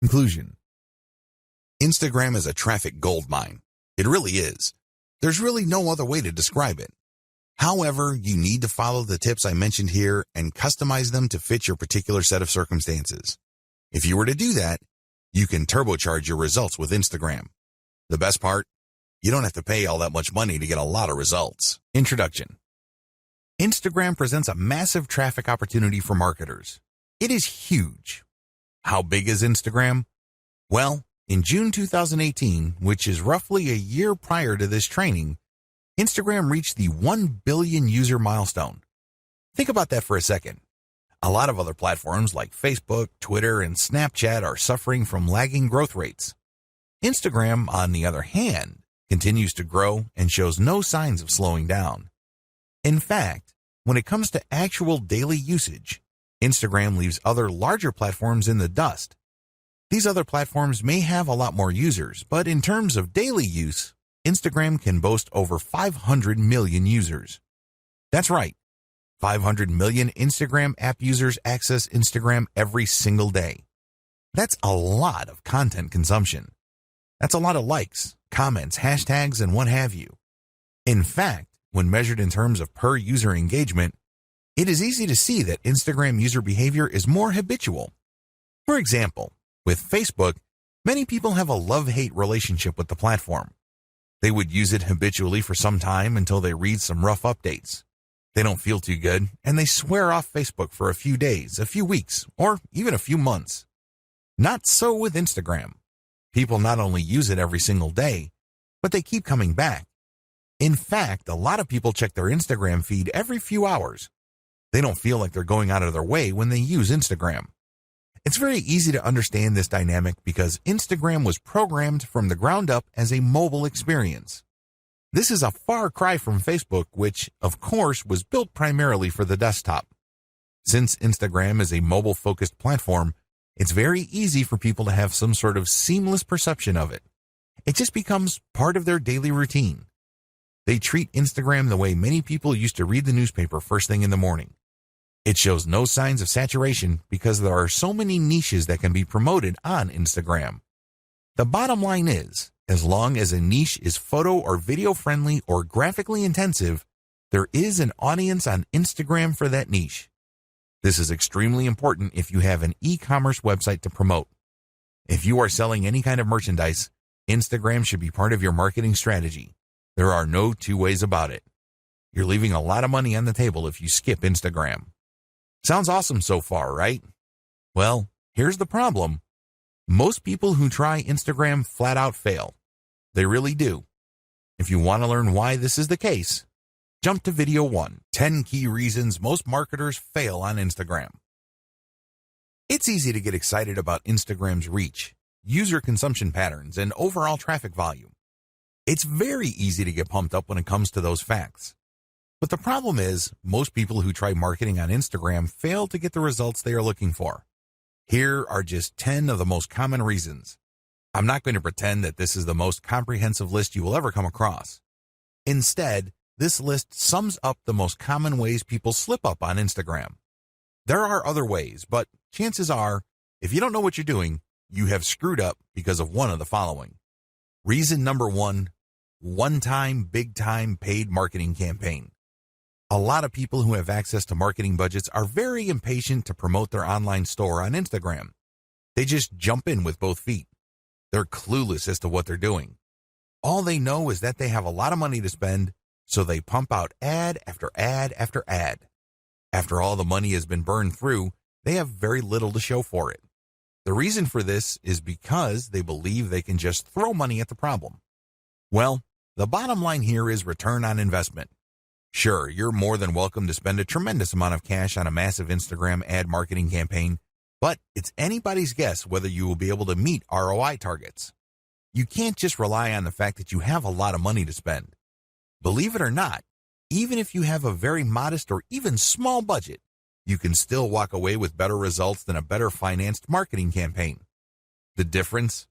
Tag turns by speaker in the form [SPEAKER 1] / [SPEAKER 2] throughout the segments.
[SPEAKER 1] Conclusion. Instagram is a traffic goldmine. It really is. There's really no other way to describe it. However, you need to follow the tips I mentioned here and customize them to fit your particular set of circumstances. If you were to do that, you can turbocharge your results with Instagram. The best part? You don't have to pay all that much money to get a lot of results. Introduction. Instagram presents a massive traffic opportunity for marketers. It is huge. How big is Instagram? Well, in June 2018, which is roughly a year prior to this training, Instagram reached the 1 billion user milestone. Think about that for a second. A lot of other platforms like Facebook, Twitter, and Snapchat are suffering from lagging growth rates. Instagram, on the other hand, continues to grow and shows no signs of slowing down. In fact, when it comes to actual daily usage, Instagram leaves other larger platforms in the dust. These other platforms may have a lot more users, but in terms of daily use, Instagram can boast over 500 million users. That's right, 500 million Instagram app users access Instagram every single day. That's a lot of content consumption. That's a lot of likes, comments, hashtags, and what have you. In fact, when measured in terms of per user engagement, it is easy to see that Instagram user behavior is more habitual. For example, with Facebook, many people have a love-hate relationship with the platform. They would use it habitually for some time until they read some rough updates. They don't feel too good, and they swear off Facebook for a few days, a few weeks, or even a few months. Not so with Instagram. People not only use it every single day, but they keep coming back. In fact, a lot of people check their Instagram feed every few hours. They don't feel like they're going out of their way when they use Instagram. It's very easy to understand this dynamic because Instagram was programmed from the ground up as a mobile experience. This is a far cry from Facebook, which, of course, was built primarily for the desktop. Since Instagram is a mobile-focused platform, it's very easy for people to have some sort of seamless perception of it. It just becomes part of their daily routine. They treat Instagram the way many people used to read the newspaper first thing in the morning. It shows no signs of saturation because there are so many niches that can be promoted on Instagram. The bottom line is, as long as a niche is photo or video friendly or graphically intensive, there is an audience on Instagram for that niche. This is extremely important if you have an e-commerce website to promote. If you are selling any kind of merchandise, Instagram should be part of your marketing strategy. There are no two ways about it. You're leaving a lot of money on the table if you skip Instagram. Sounds awesome so far, right? Well, here's the problem. Most people who try Instagram flat out fail. They really do. If you want to learn why this is the case, jump to video 1, 10 key reasons most marketers fail on Instagram. It's easy to get excited about Instagram's reach, user consumption patterns, and overall traffic volume. It's very easy to get pumped up when it comes to those facts. But the problem is, most people who try marketing on Instagram fail to get the results they are looking for. Here are just 10 of the most common reasons. I'm not going to pretend that this is the most comprehensive list you will ever come across. Instead, this list sums up the most common ways people slip up on Instagram. There are other ways, but chances are, if you don't know what you're doing, you have screwed up because of one of the following. Reason number 1, one-time, big-time paid marketing campaign. A lot of people who have access to marketing budgets are very impatient to promote their online store on Instagram. They just jump in with both feet. They're clueless as to what they're doing. All they know is that they have a lot of money to spend, so they pump out ad after ad after ad. After all the money has been burned through, they have very little to show for it. The reason for this is because they believe they can just throw money at the problem. Well, the bottom line here is return on investment. Sure, you're more than welcome to spend a tremendous amount of cash on a massive Instagram ad marketing campaign, but it's anybody's guess whether you will be able to meet ROI targets. You can't just rely on the fact that you have a lot of money to spend. Believe it or not, even if you have a very modest or even small budget, you can still walk away with better results than a better financed marketing campaign. The difference?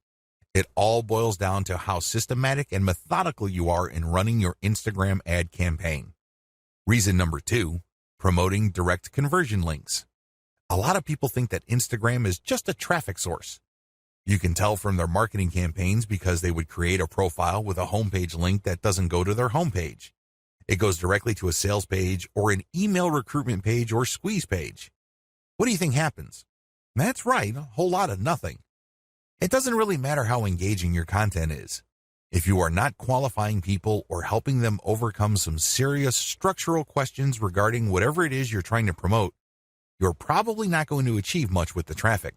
[SPEAKER 1] It all boils down to how systematic and methodical you are in running your Instagram ad campaign. Reason number 2, promoting direct conversion links. A lot of people think that Instagram is just a traffic source. You can tell from their marketing campaigns because they would create a profile with a homepage link that doesn't go to their homepage. It goes directly to a sales page or an email recruitment page or squeeze page. What do you think happens? That's right, a whole lot of nothing. It doesn't really matter how engaging your content is. If you are not qualifying people or helping them overcome some serious structural questions regarding whatever it is you're trying to promote, you're probably not going to achieve much with the traffic.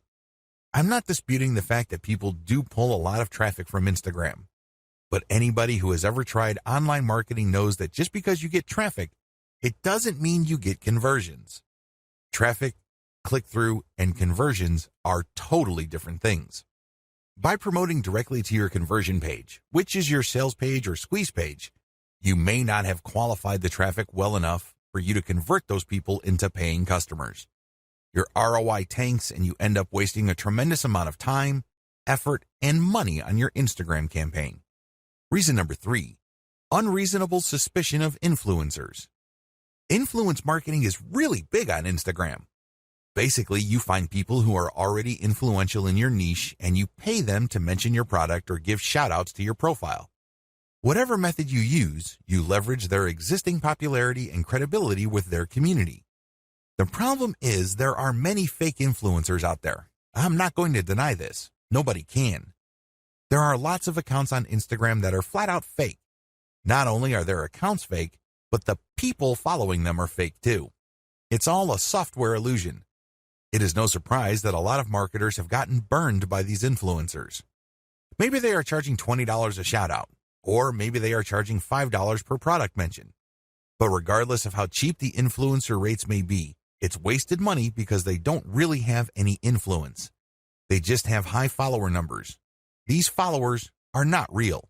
[SPEAKER 1] I'm not disputing the fact that people do pull a lot of traffic from Instagram, but anybody who has ever tried online marketing knows that just because you get traffic, it doesn't mean you get conversions. Traffic, click-through, and conversions are totally different things. By promoting directly to your conversion page, which is your sales page or squeeze page, you may not have qualified the traffic well enough for you to convert those people into paying customers. Your ROI tanks and you end up wasting a tremendous amount of time, effort, and money on your Instagram campaign. Reason number 3, unreasonable suspicion of influencers. Influence marketing is really big on Instagram. Basically, you find people who are already influential in your niche and you pay them to mention your product or give shout-outs to your profile. Whatever method you use, you leverage their existing popularity and credibility with their community. The problem is there are many fake influencers out there. I'm not going to deny this. Nobody can. There are lots of accounts on Instagram that are flat out fake. Not only are their accounts fake, but the people following them are fake too. It's all a software illusion. It is no surprise that a lot of marketers have gotten burned by these influencers. Maybe they are charging $20 a shout out, or maybe they are charging $5 per product mention. But regardless of how cheap the influencer rates may be, it's wasted money because they don't really have any influence. They just have high follower numbers. These followers are not real.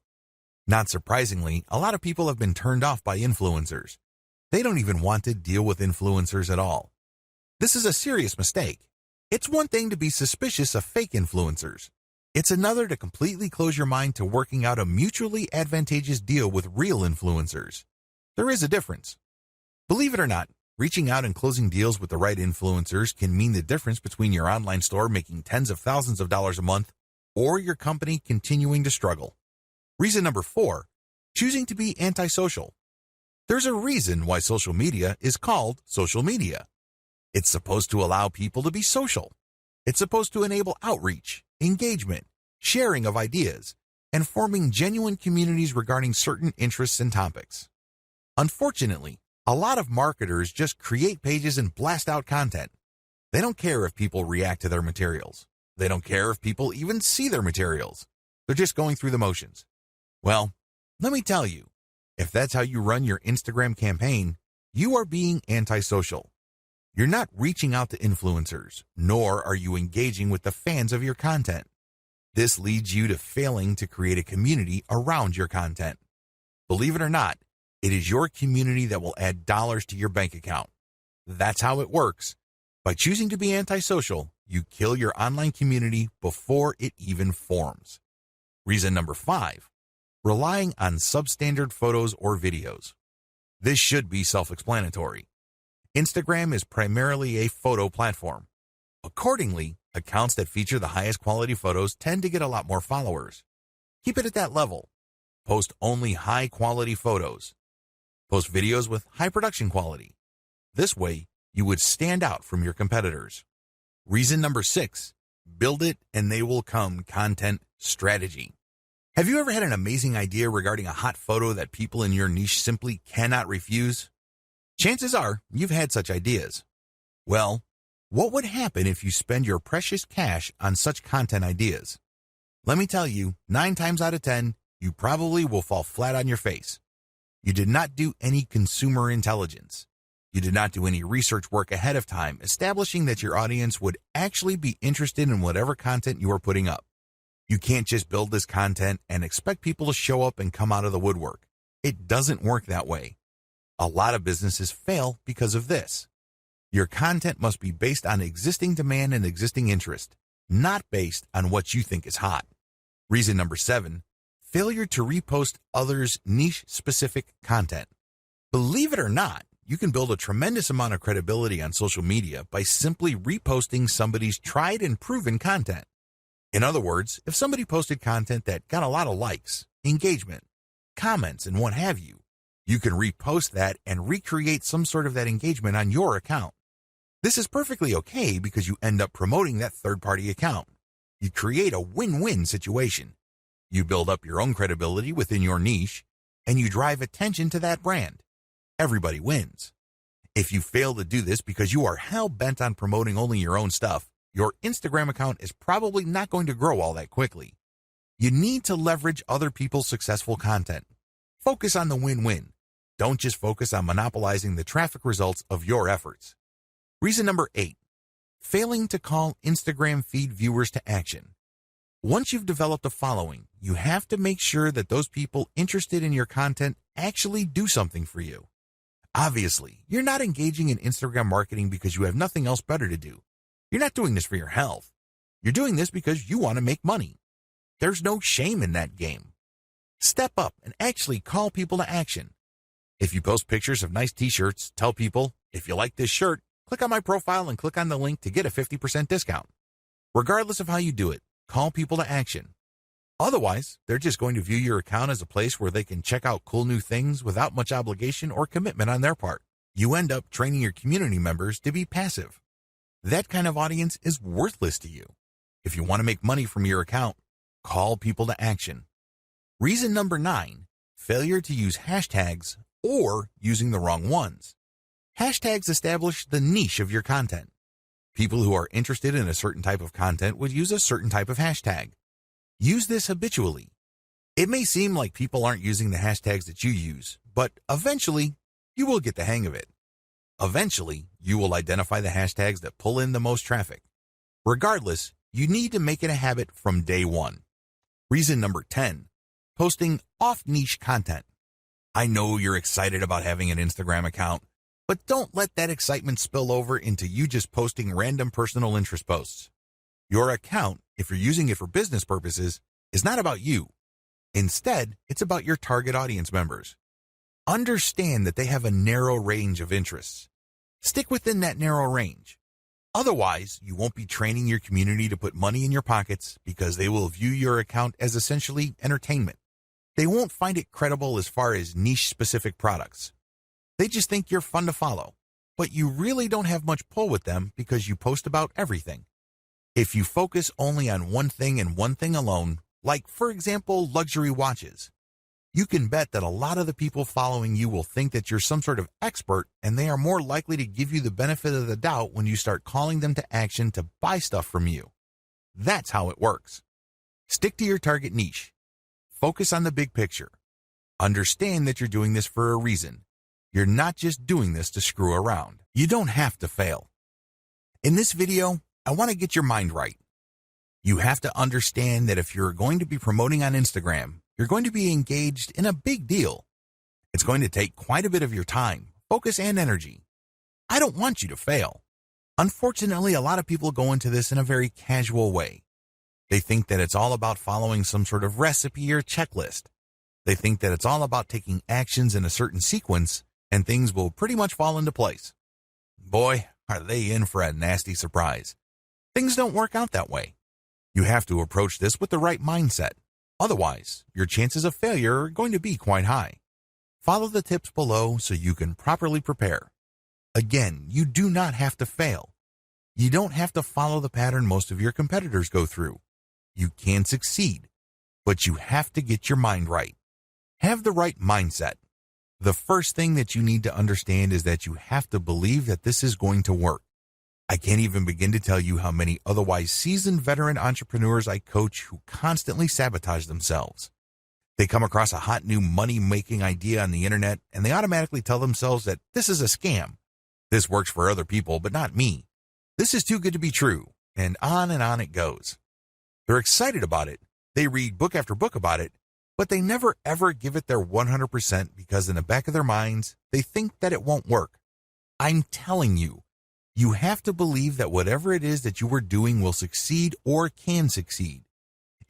[SPEAKER 1] Not surprisingly, a lot of people have been turned off by influencers. They don't even want to deal with influencers at all. This is a serious mistake. It's one thing to be suspicious of fake influencers. It's another to completely close your mind to working out a mutually advantageous deal with real influencers. There is a difference. Believe it or not, reaching out and closing deals with the right influencers can mean the difference between your online store making tens of thousands of dollars a month or your company continuing to struggle. Reason number 4, choosing to be antisocial. There's a reason why social media is called social media. It's supposed to allow people to be social. It's supposed to enable outreach, engagement, sharing of ideas, and forming genuine communities regarding certain interests and topics. Unfortunately, a lot of marketers just create pages and blast out content. They don't care if people react to their materials. They don't care if people even see their materials. They're just going through the motions. Well, let me tell you, if that's how you run your Instagram campaign, you are being antisocial. You're not reaching out to influencers, nor are you engaging with the fans of your content. This leads you to failing to create a community around your content. Believe it or not, it is your community that will add dollars to your bank account. That's how it works. By choosing to be antisocial, you kill your online community before it even forms. Reason number 5, relying on substandard photos or videos. This should be self-explanatory. Instagram is primarily a photo platform. Accordingly, accounts that feature the highest quality photos tend to get a lot more followers. Keep it at that level. Post only high quality photos. Post videos with high production quality. This way, you would stand out from your competitors. Reason number 6, build it and they will come content strategy. Have you ever had an amazing idea regarding a hot photo that people in your niche simply cannot refuse? Chances are you've had such ideas. Well, what would happen if you spend your precious cash on such content ideas? Let me tell you, 9 times out of 10, you probably will fall flat on your face. You did not do any consumer intelligence. You did not do any research work ahead of time establishing that your audience would actually be interested in whatever content you are putting up. You can't just build this content and expect people to show up and come out of the woodwork. It doesn't work that way. A lot of businesses fail because of this. Your content must be based on existing demand and existing interest, not based on what you think is hot. Reason number 7, failure to repost others' niche-specific content. Believe it or not, you can build a tremendous amount of credibility on social media by simply reposting somebody's tried and proven content. In other words, if somebody posted content that got a lot of likes, engagement, comments, and what have you, you can repost that and recreate some sort of that engagement on your account. This is perfectly okay because you end up promoting that third-party account. You create a win-win situation. You build up your own credibility within your niche, and you drive attention to that brand. Everybody wins. If you fail to do this because you are hell-bent on promoting only your own stuff, your Instagram account is probably not going to grow all that quickly. You need to leverage other people's successful content. Focus on the win-win. Don't just focus on monopolizing the traffic results of your efforts. Reason number 8, failing to call Instagram feed viewers to action. Once you've developed a following, you have to make sure that those people interested in your content actually do something for you. Obviously, you're not engaging in Instagram marketing because you have nothing else better to do. You're not doing this for your health. You're doing this because you want to make money. There's no shame in that game. Step up and actually call people to action. If you post pictures of nice t-shirts, tell people, if you like this shirt, click on my profile and click on the link to get a 50% discount. Regardless of how you do it, call people to action. Otherwise, they're just going to view your account as a place where they can check out cool new things without much obligation or commitment on their part. You end up training your community members to be passive. That kind of audience is worthless to you. If you want to make money from your account, call people to action. Reason number 9, failure to use hashtags or using the wrong ones. Hashtags establish the niche of your content. People who are interested in a certain type of content would use a certain type of hashtag. Use this habitually. It may seem like people aren't using the hashtags that you use, but eventually, you will get the hang of it. Eventually, you will identify the hashtags that pull in the most traffic. Regardless, you need to make it a habit from day one. Reason number 10, posting off-niche content. I know you're excited about having an Instagram account, but don't let that excitement spill over into you just posting random personal interest posts. Your account, if you're using it for business purposes, is not about you. Instead, it's about your target audience members. Understand that they have a narrow range of interests. Stick within that narrow range. Otherwise, you won't be training your community to put money in your pockets because they will view your account as essentially entertainment. They won't find it credible as far as niche-specific products. They just think you're fun to follow, but you really don't have much pull with them because you post about everything. If you focus only on one thing and one thing alone, like, for example, luxury watches, you can bet that a lot of the people following you will think that you're some sort of expert, and they are more likely to give you the benefit of the doubt when you start calling them to action to buy stuff from you. That's how it works. Stick to your target niche. Focus on the big picture. Understand that you're doing this for a reason. You're not just doing this to screw around. You don't have to fail. In this video, I want to get your mind right. You have to understand that if you're going to be promoting on Instagram, you're going to be engaged in a big deal. It's going to take quite a bit of your time, focus, and energy. I don't want you to fail. Unfortunately, a lot of people go into this in a very casual way. They think that it's all about following some sort of recipe or checklist. They think that it's all about taking actions in a certain sequence and things will pretty much fall into place. Boy, are they in for a nasty surprise. Things don't work out that way. You have to approach this with the right mindset. Otherwise, your chances of failure are going to be quite high. Follow the tips below so you can properly prepare. Again, you do not have to fail. You don't have to follow the pattern most of your competitors go through. You can succeed, but you have to get your mind right. Have the right mindset. The first thing that you need to understand is that you have to believe that this is going to work. I can't even begin to tell you how many otherwise seasoned veteran entrepreneurs I coach who constantly sabotage themselves. They come across a hot new money-making idea on the internet and they automatically tell themselves that this is a scam. This works for other people, but not me. This is too good to be true, and on it goes. They're excited about it. They read book after book about it, but they never ever give it their 100% because in the back of their minds, they think that it won't work. I'm telling you, you have to believe that whatever it is that you are doing will succeed or can succeed.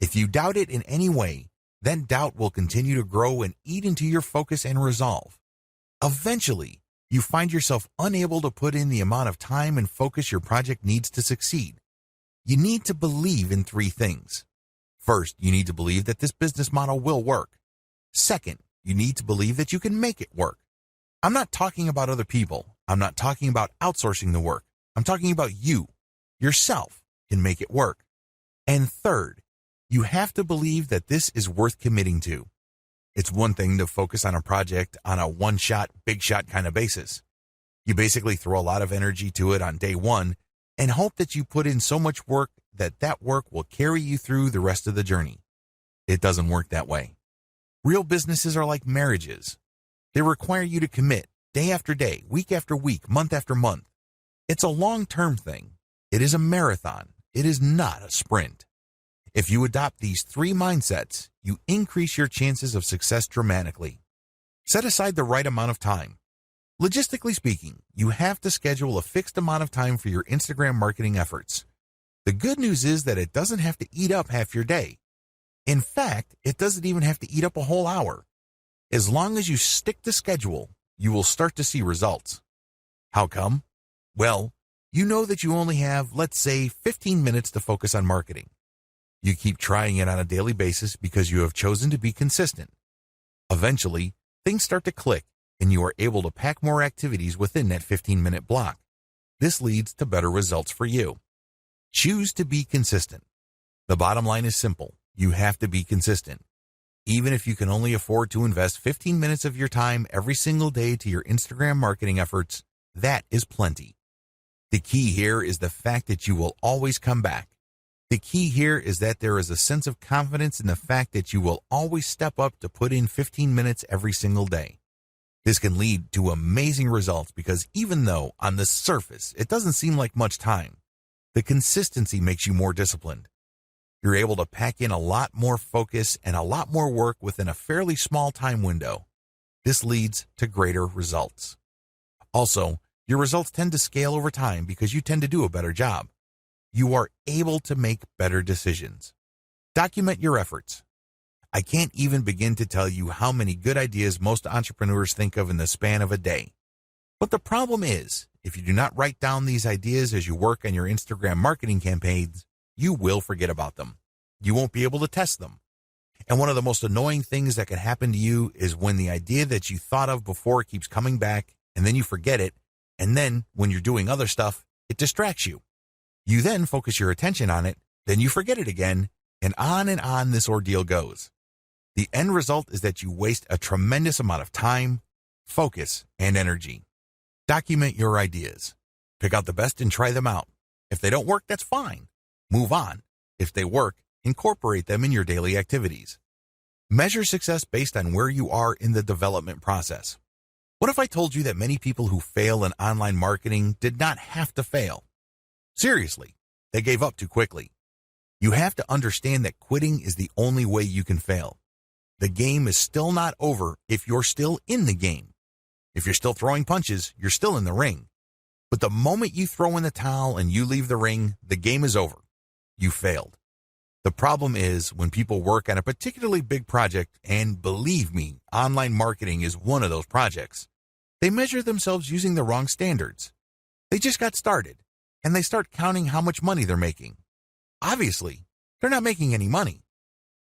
[SPEAKER 1] If you doubt it in any way, then doubt will continue to grow and eat into your focus and resolve. Eventually, you find yourself unable to put in the amount of time and focus your project needs to succeed. You need to believe in three things. First, you need to believe that this business model will work. Second, you need to believe that you can make it work. I'm not talking about other people. I'm not talking about outsourcing the work. I'm talking about you, yourself, can make it work. And third, you have to believe that this is worth committing to. It's one thing to focus on a project on a one-shot, big-shot kind of basis. You basically throw a lot of energy to it on day one and hope that you put in so much work that that work will carry you through the rest of the journey. It doesn't work that way. Real businesses are like marriages. They require you to commit day after day, week after week, month after month. It's a long-term thing. It is a marathon. It is not a sprint. If you adopt these three mindsets, you increase your chances of success dramatically. Set aside the right amount of time. Logistically speaking, you have to schedule a fixed amount of time for your Instagram marketing efforts. The good news is that it doesn't have to eat up half your day. In fact, it doesn't even have to eat up a whole hour. As long as you stick to schedule, you will start to see results. How come? Well, you know that you only have, let's say, 15 minutes to focus on marketing. You keep trying it on a daily basis because you have chosen to be consistent. Eventually, things start to click, and you are able to pack more activities within that 15-minute block. This leads to better results for you. Choose to be consistent. The bottom line is simple. You have to be consistent. Even if you can only afford to invest 15 minutes of your time every single day to your Instagram marketing efforts, that is plenty. The key here is the fact that you will always come back. The key here is that there is a sense of confidence in the fact that you will always step up to put in 15 minutes every single day. This can lead to amazing results because even though on the surface it doesn't seem like much time, the consistency makes you more disciplined. You're able to pack in a lot more focus and a lot more work within a fairly small time window. This leads to greater results. Also, your results tend to scale over time because you tend to do a better job. You are able to make better decisions. Document your efforts. I can't even begin to tell you how many good ideas most entrepreneurs think of in the span of a day. But the problem is, if you do not write down these ideas as you work on your Instagram marketing campaigns, you will forget about them. You won't be able to test them. And one of the most annoying things that can happen to you is when the idea that you thought of before keeps coming back, and then you forget it, and then when you're doing other stuff, it distracts you. You then focus your attention on it, then you forget it again, and on this ordeal goes. The end result is that you waste a tremendous amount of time, focus, and energy. Document your ideas. Pick out the best and try them out. If they don't work, that's fine. Move on. If they work, incorporate them in your daily activities. Measure success based on where you are in the development process. What if I told you that many people who fail in online marketing did not have to fail? Seriously, they gave up too quickly. You have to understand that quitting is the only way you can fail. The game is still not over if you're still in the game. If you're still throwing punches, you're still in the ring. But the moment you throw in the towel and you leave the ring, the game is over. You failed. The problem is when people work on a particularly big project, and believe me, online marketing is one of those projects, they measure themselves using the wrong standards. They just got started, and they start counting how much money they're making. Obviously, they're not making any money.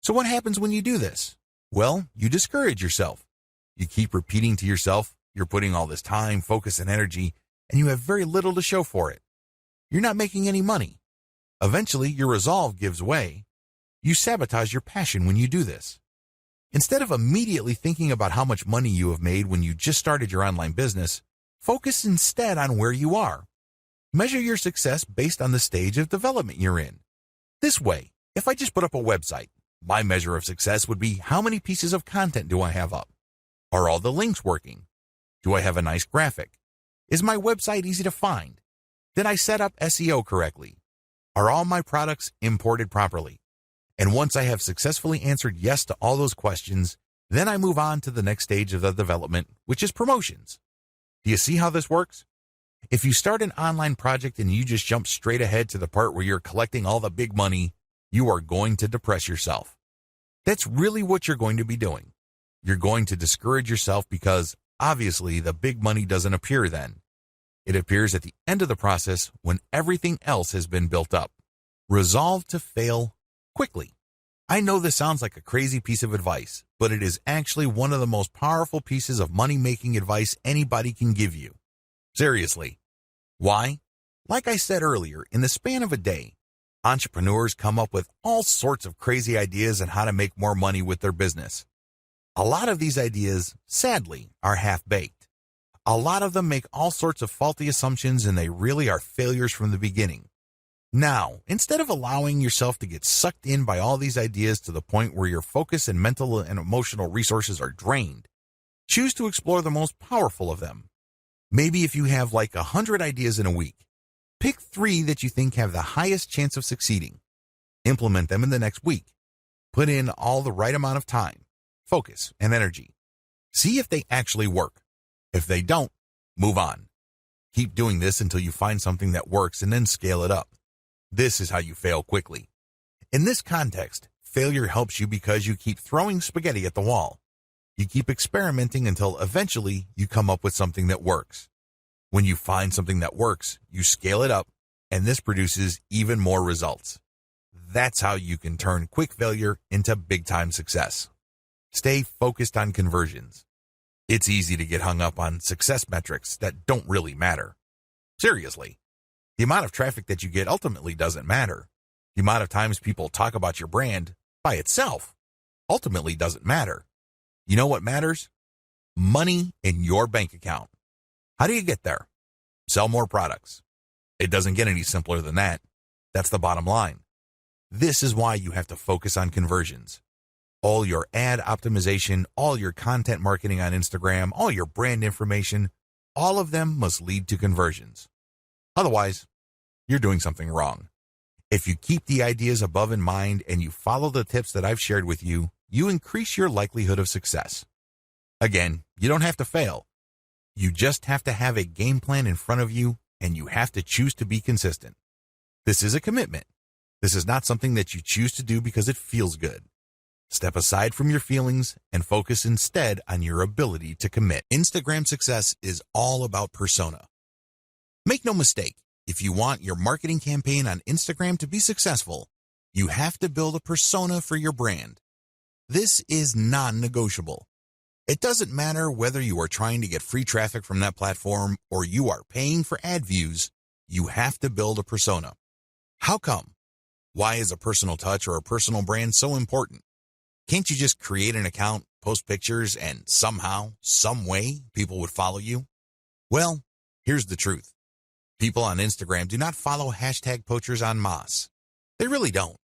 [SPEAKER 1] So what happens when you do this? Well, you discourage yourself. You keep repeating to yourself, you're putting all this time, focus, and energy, and you have very little to show for it. You're not making any money. Eventually, your resolve gives way. You sabotage your passion when you do this. Instead of immediately thinking about how much money you have made when you just started your online business, focus instead on where you are. Measure your success based on the stage of development you're in. This way, if I just put up a website, my measure of success would be how many pieces of content do I have up? Are all the links working? Do I have a nice graphic? Is my website easy to find? Did I set up SEO correctly? Are all my products imported properly? And once I have successfully answered yes to all those questions, then I move on to the next stage of the development, which is promotions. Do you see how this works? If you start an online project and you just jump straight ahead to the part where you're collecting all the big money, you are going to depress yourself. That's really what you're going to be doing. You're going to discourage yourself because, obviously, the big money doesn't appear then. It appears at the end of the process when everything else has been built up. Resolve to fail quickly. I know this sounds like a crazy piece of advice, but it is actually one of the most powerful pieces of money-making advice anybody can give you. Seriously. Why? Like I said earlier, in the span of a day, entrepreneurs come up with all sorts of crazy ideas on how to make more money with their business. A lot of these ideas, sadly, are half-baked. A lot of them make all sorts of faulty assumptions, and they really are failures from the beginning. Now, instead of allowing yourself to get sucked in by all these ideas to the point where your focus and mental and emotional resources are drained, choose to explore the most powerful of them. Maybe if you have like 100 ideas in a week, pick 3 that you think have the highest chance of succeeding. Implement them in the next week. Put in all the right amount of time, focus, and energy. See if they actually work. If they don't, move on. Keep doing this until you find something that works and then scale it up. This is how you fail quickly. In this context, failure helps you because you keep throwing spaghetti at the wall. You keep experimenting until eventually you come up with something that works. When you find something that works, you scale it up, and this produces even more results. That's how you can turn quick failure into big-time success. Stay focused on conversions. It's easy to get hung up on success metrics that don't really matter. Seriously. The amount of traffic that you get ultimately doesn't matter. The amount of times people talk about your brand by itself ultimately doesn't matter. You know what matters? Money in your bank account. How do you get there? Sell more products. It doesn't get any simpler than that. That's the bottom line. This is why you have to focus on conversions. All your ad optimization, all your content marketing on Instagram, all your brand information, all of them must lead to conversions. Otherwise, you're doing something wrong. If you keep the ideas above in mind and you follow the tips that I've shared with you, you increase your likelihood of success. Again, you don't have to fail. You just have to have a game plan in front of you, and you have to choose to be consistent. This is a commitment. This is not something that you choose to do because it feels good. Step aside from your feelings and focus instead on your ability to commit. Instagram success is all about persona. Make no mistake, if you want your marketing campaign on Instagram to be successful, you have to build a persona for your brand. This is non-negotiable. It doesn't matter whether you are trying to get free traffic from that platform or you are paying for ad views, you have to build a persona. How come? Why is a personal touch or a personal brand so important? Can't you just create an account, post pictures, and somehow, some way, people would follow you? Well, here's the truth. People on Instagram do not follow hashtag poachers en masse. They really don't.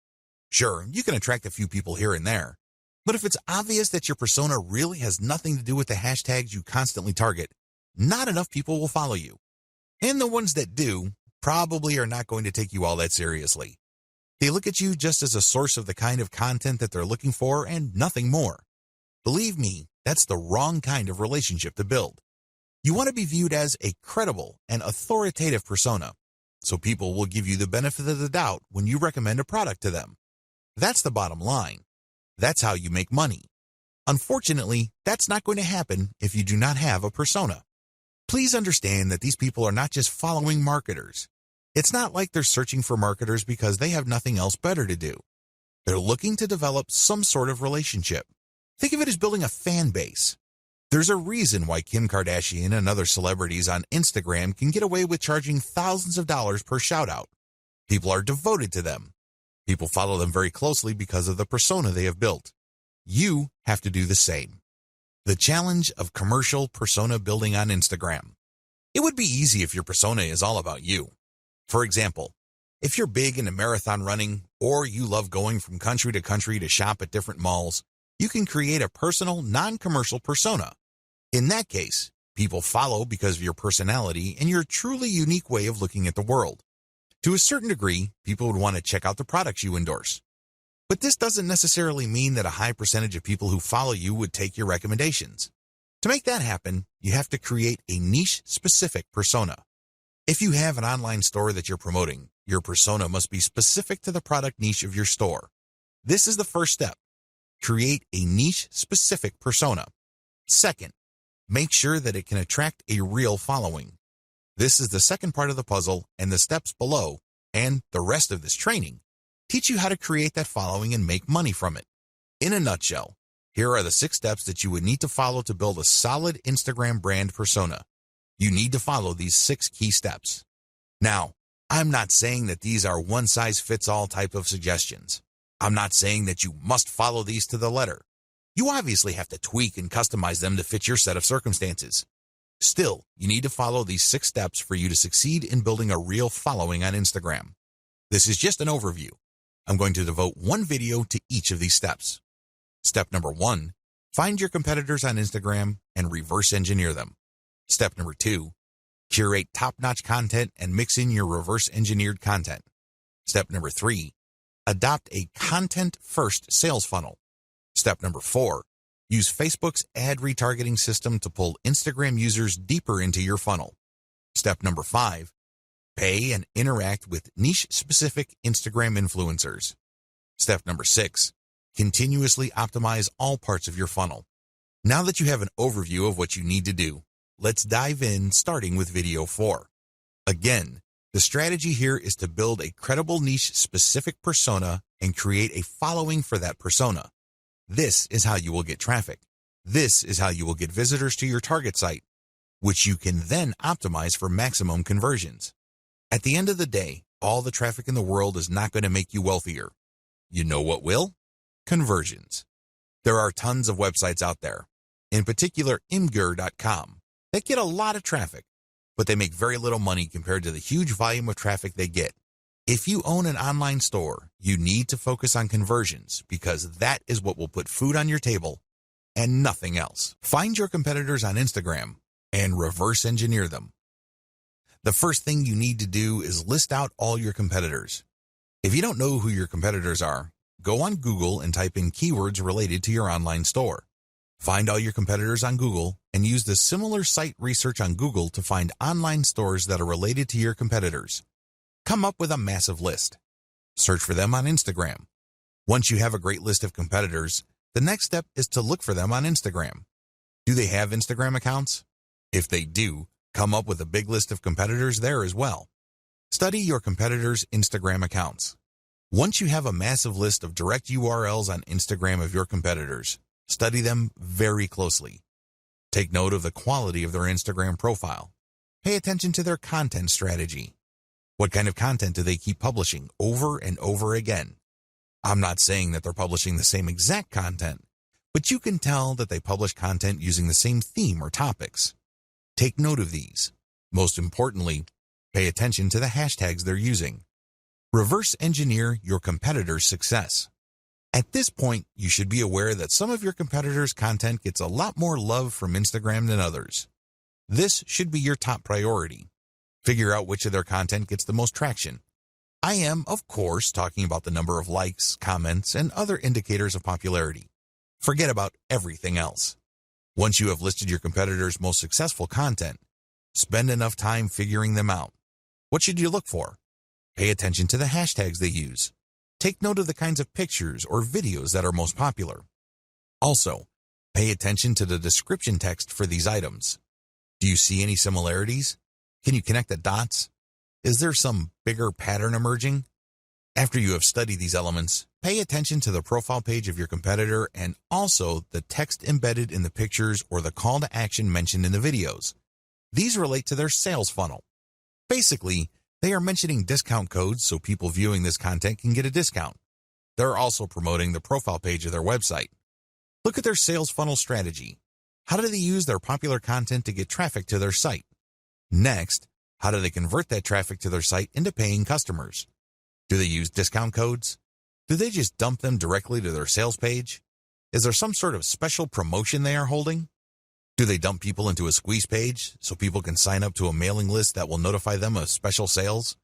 [SPEAKER 1] Sure, you can attract a few people here and there, but if it's obvious that your persona really has nothing to do with the hashtags you constantly target, not enough people will follow you. And the ones that do probably are not going to take you all that seriously. They look at you just as a source of the kind of content that they're looking for and nothing more. Believe me, that's the wrong kind of relationship to build. You want to be viewed as a credible and authoritative persona, so people will give you the benefit of the doubt when you recommend a product to them. That's the bottom line. That's how you make money. Unfortunately, that's not going to happen if you do not have a persona. Please understand that these people are not just following marketers. It's not like they're searching for marketers because they have nothing else better to do. They're looking to develop some sort of relationship. Think of it as building a fan base. There's a reason why Kim Kardashian and other celebrities on Instagram can get away with charging thousands of dollars per shout-out. People are devoted to them. People follow them very closely because of the persona they have built. You have to do the same. The challenge of commercial persona building on Instagram. It would be easy if your persona is all about you. For example, if you're big into marathon running or you love going from country to country to shop at different malls, you can create a personal, non-commercial persona. In that case, people follow because of your personality and your truly unique way of looking at the world. To a certain degree, people would want to check out the products you endorse. But this doesn't necessarily mean that a high percentage of people who follow you would take your recommendations. To make that happen, you have to create a niche-specific persona. If you have an online store that you're promoting, your persona must be specific to the product niche of your store. This is the first step. Create a niche-specific persona. Second, make sure that it can attract a real following. This is the second part of the puzzle, and the steps below, and the rest of this training, teach you how to create that following and make money from it. In a nutshell, here are the 6 steps that you would need to follow to build a solid Instagram brand persona. You need to follow these 6 key steps. Now, I'm not saying that these are one-size-fits-all type of suggestions. I'm not saying that you must follow these to the letter. You obviously have to tweak and customize them to fit your set of circumstances. Still, you need to follow these 6 steps for you to succeed in building a real following on Instagram. This is just an overview. I'm going to devote one video to each of these steps. Step number 1, find your competitors on Instagram and reverse engineer them. Step number 2, curate top-notch content and mix in your reverse engineered content. Step number 3, adopt a content-first sales funnel. Step number 4, use Facebook's ad retargeting system to pull Instagram users deeper into your funnel. Step number 5, pay and interact with niche-specific Instagram influencers. Step number 6, continuously optimize all parts of your funnel. Now that you have an overview of what you need to do, let's dive in, starting with video 4. Again, the strategy here is to build a credible niche-specific persona and create a following for that persona. This is how you will get traffic. This is how you will get visitors to your target site, which you can then optimize for maximum conversions. At the end of the day, all the traffic in the world is not going to make you wealthier. You know what will? Conversions. There are tons of websites out there, in particular Imgur.com, that get a lot of traffic, but they make very little money compared to the huge volume of traffic they get. If you own an online store, you need to focus on conversions because that is what will put food on your table and nothing else. Find your competitors on Instagram and reverse engineer them. The first thing you need to do is list out all your competitors. If you don't know who your competitors are, go on Google and type in keywords related to your online store. Find all your competitors on Google and use the similar site research on Google to find online stores that are related to your competitors. Come up with a massive list. Search for them on Instagram. Once you have a great list of competitors, the next step is to look for them on Instagram. Do they have Instagram accounts? If they do, come up with a big list of competitors there as well. Study your competitors' Instagram accounts. Once you have a massive list of direct URLs on Instagram of your competitors, study them very closely. Take note of the quality of their Instagram profile. Pay attention to their content strategy. What kind of content do they keep publishing over and over again? I'm not saying that they're publishing the same exact content, but you can tell that they publish content using the same theme or topics. Take note of these. Most importantly, pay attention to the hashtags they're using. Reverse engineer your competitors' success. At this point, you should be aware that some of your competitors' content gets a lot more love from Instagram than others. This should be your top priority. Figure out which of their content gets the most traction. I am, of course, talking about the number of likes, comments, and other indicators of popularity. Forget about everything else. Once you have listed your competitors' most successful content, spend enough time figuring them out. What should you look for? Pay attention to the hashtags they use. Take note of the kinds of pictures or videos that are most popular. Also, pay attention to the description text for these items. Do you see any similarities? Can you connect the dots? Is there some bigger pattern emerging? After you have studied these elements, pay attention to the profile page of your competitor and also the text embedded in the pictures or the call to action mentioned in the videos. These relate to their sales funnel. Basically, they are mentioning discount codes so people viewing this content can get a discount. They're also promoting the profile page of their website. Look at their sales funnel strategy. How do they use their popular content to get traffic to their site? Next, how do they convert that traffic to their site into paying customers? Do they use discount codes? Do they just dump them directly to their sales page? Is there some sort of special promotion they are holding? Do they dump people into a squeeze page so people can sign up to a mailing list that will notify them of special sales?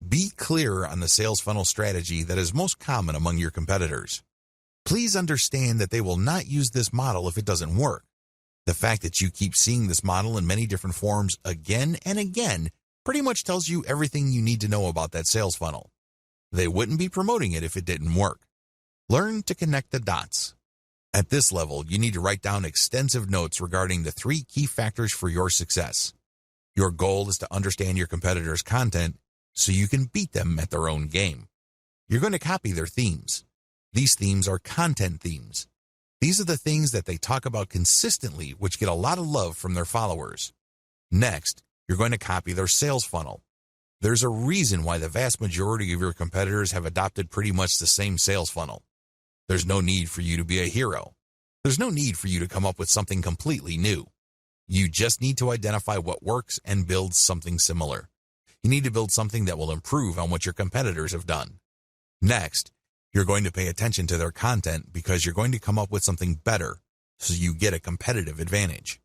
[SPEAKER 1] Be clear on the sales funnel strategy that is most common among your competitors. Please understand that they will not use this model if it doesn't work. The fact that you keep seeing this model in many different forms again and again pretty much tells you everything you need to know about that sales funnel. They wouldn't be promoting it if it didn't work. Learn to connect the dots. At this level, you need to write down extensive notes regarding the 3 key factors for your success. Your goal is to understand your competitors' content so you can beat them at their own game. you're going to copy their themes. These themes are content themes. These are the things that they talk about consistently, which get a lot of love from their followers. Next, you're going to copy their sales funnel. There's a reason why the vast majority of your competitors have adopted pretty much the same sales funnel. There's no need for you to be a hero. There's no need for you to come up with something completely new. You just need to identify what works and build something similar. You need to build something that will improve on what your competitors have done. Next, you're going to pay attention to their content because you're going to come up with something better so you get a competitive advantage.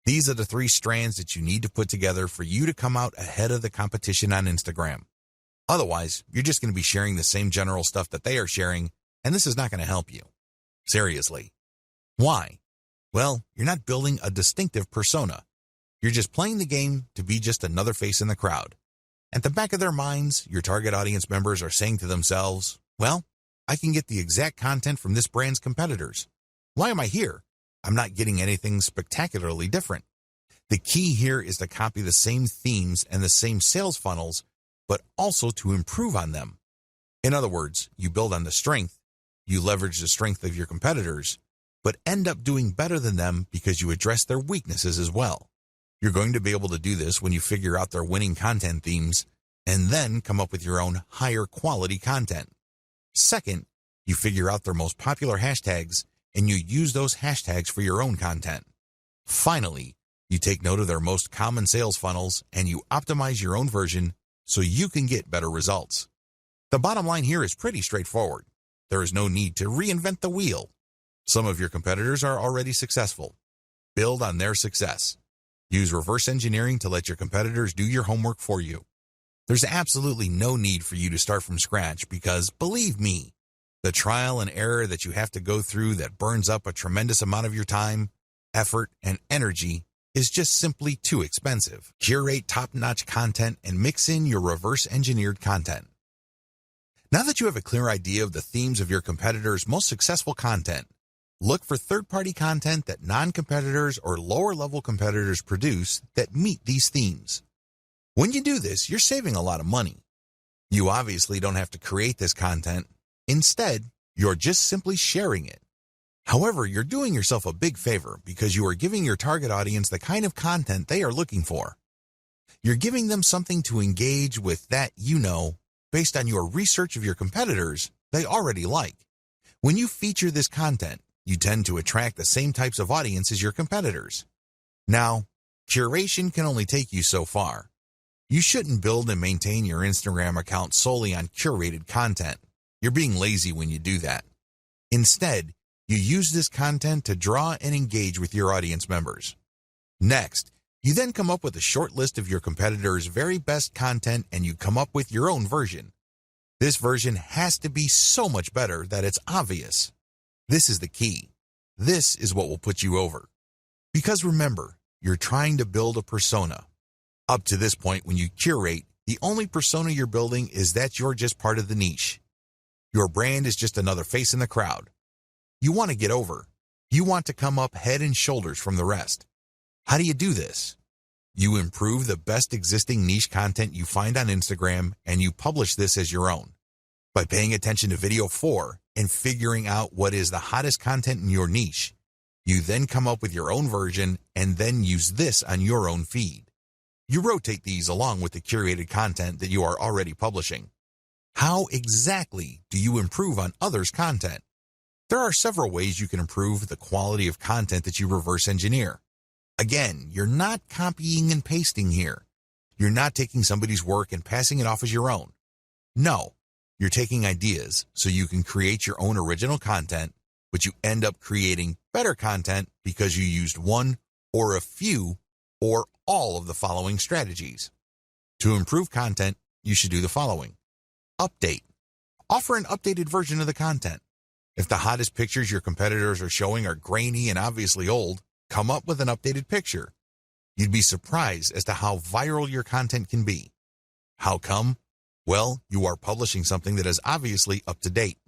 [SPEAKER 1] These are the 3 strands that you need to put together for you to come out ahead of the competition on Instagram. Otherwise, you're just going to be sharing the same general stuff that they are sharing, and this is not going to help you. Seriously. Why? Well, you're not building a distinctive persona. You're just playing the game to be just another face in the crowd. At the back of their minds, your target audience members are saying to themselves, well, I can get the exact content from this brand's competitors. Why am I here? I'm not getting anything spectacularly different. The key here is to copy the same themes and the same sales funnels, but also to improve on them. In other words, you build on the strength, you leverage the strength of your competitors, but end up doing better than them because you address their weaknesses as well. You're going to be able to do this when you figure out their winning content themes and then come up with your own higher quality content. Second, you figure out their most popular hashtags and you use those hashtags for your own content. Finally, you take note of their most common sales funnels and you optimize your own version so you can get better results. The bottom line here is pretty straightforward. There is no need to reinvent the wheel. Some of your competitors are already successful. Build on their success. Use reverse engineering to let your competitors do your homework for you. There's absolutely no need for you to start from scratch because, believe me, the trial and error that you have to go through that burns up a tremendous amount of your time, effort, and energy is just simply too expensive. Curate top-notch content and mix in your reverse-engineered content. Now that you have a clear idea of the themes of your competitors' most successful content, look for third-party content that non-competitors or lower-level competitors produce that meet these themes. When you do this, you're saving a lot of money. You obviously don't have to create this content. Instead, you're just simply sharing it. However, you're doing yourself a big favor because you are giving your target audience the kind of content they are looking for. You're giving them something to engage with that based on your research of your competitors, they already like. When you feature this content, you tend to attract the same types of audience as your competitors. Now, curation can only take you so far. You shouldn't build and maintain your Instagram account solely on curated content. You're being lazy when you do that. Instead, you use this content to draw and engage with your audience members. Next, you then come up with a short list of your competitors' very best content and you come up with your own version. This version has to be so much better that it's obvious. This is the key. This is what will put you over. Because remember, you're trying to build a persona. Up to this point, when you curate, the only persona you're building is that you're just part of the niche. Your brand is just another face in the crowd. You want to get over. You want to come up head and shoulders from the rest. How do you do this? You improve the best existing niche content you find on Instagram and you publish this as your own. By paying attention to video 4 and figuring out what is the hottest content in your niche, you then come up with your own version and then use this on your own feed. You rotate these along with the curated content that you are already publishing. How exactly do you improve on others' content? There are several ways you can improve the quality of content that you reverse engineer. Again, you're not copying and pasting here. You're not taking somebody's work and passing it off as your own. No, you're taking ideas so you can create your own original content, but you end up creating better content because you used one or a few or all of the following strategies. To improve content, you should do the following. Update. Offer an updated version of the content. If the hottest pictures your competitors are showing are grainy and obviously old, come up with an updated picture. You'd be surprised as to how viral your content can be. How come? Well, you are publishing something that is obviously up to date.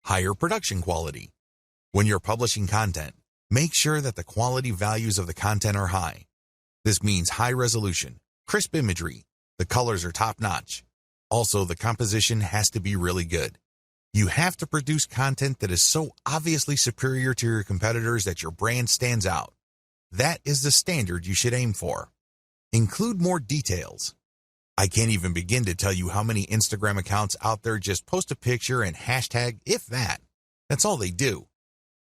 [SPEAKER 1] Higher production quality. When you're publishing content, make sure that the quality values of the content are high. This means high resolution, crisp imagery, the colors are top-notch. Also, the composition has to be really good. You have to produce content that is so obviously superior to your competitors that your brand stands out. That is the standard you should aim for. Include more details. I can't even begin to tell you how many Instagram accounts out there just post a picture and hashtag, if that. That's all they do.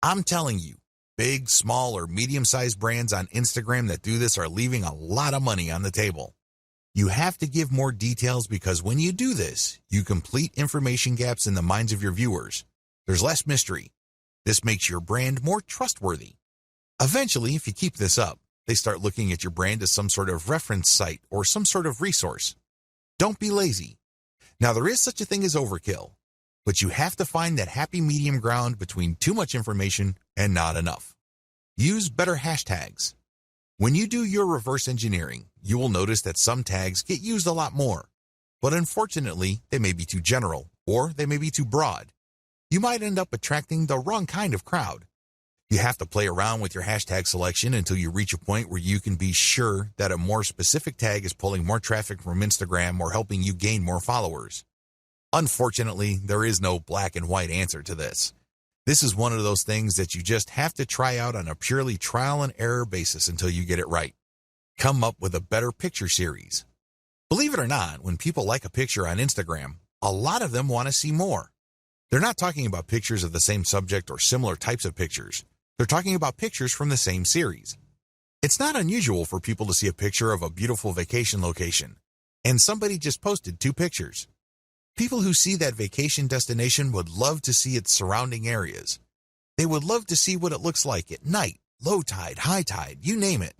[SPEAKER 1] I'm telling you, big, small, or medium-sized brands on Instagram that do this are leaving a lot of money on the table. You have to give more details because when you do this, you complete information gaps in the minds of your viewers. There's less mystery. This makes your brand more trustworthy. Eventually, if you keep this up, they start looking at your brand as some sort of reference site or some sort of resource. Don't be lazy. Now, there is such a thing as overkill, but you have to find that happy medium ground between too much information and not enough. Use better hashtags. When you do your reverse engineering, you will notice that some tags get used a lot more, but unfortunately, they may be too general or they may be too broad. You might end up attracting the wrong kind of crowd. You have to play around with your hashtag selection until you reach a point where you can be sure that a more specific tag is pulling more traffic from Instagram or helping you gain more followers. Unfortunately, there is no black and white answer to this. This is one of those things that you just have to try out on a purely trial and error basis until you get it right. Come up with a better picture series. Believe it or not, when people like a picture on Instagram, a lot of them want to see more. They're not talking about pictures of the same subject or similar types of pictures. They're talking about pictures from the same series. It's not unusual for people to see a picture of a beautiful vacation location, and somebody just posted 2 pictures. People who see that vacation destination would love to see its surrounding areas. They would love to see what it looks like at night, low tide, high tide, you name it.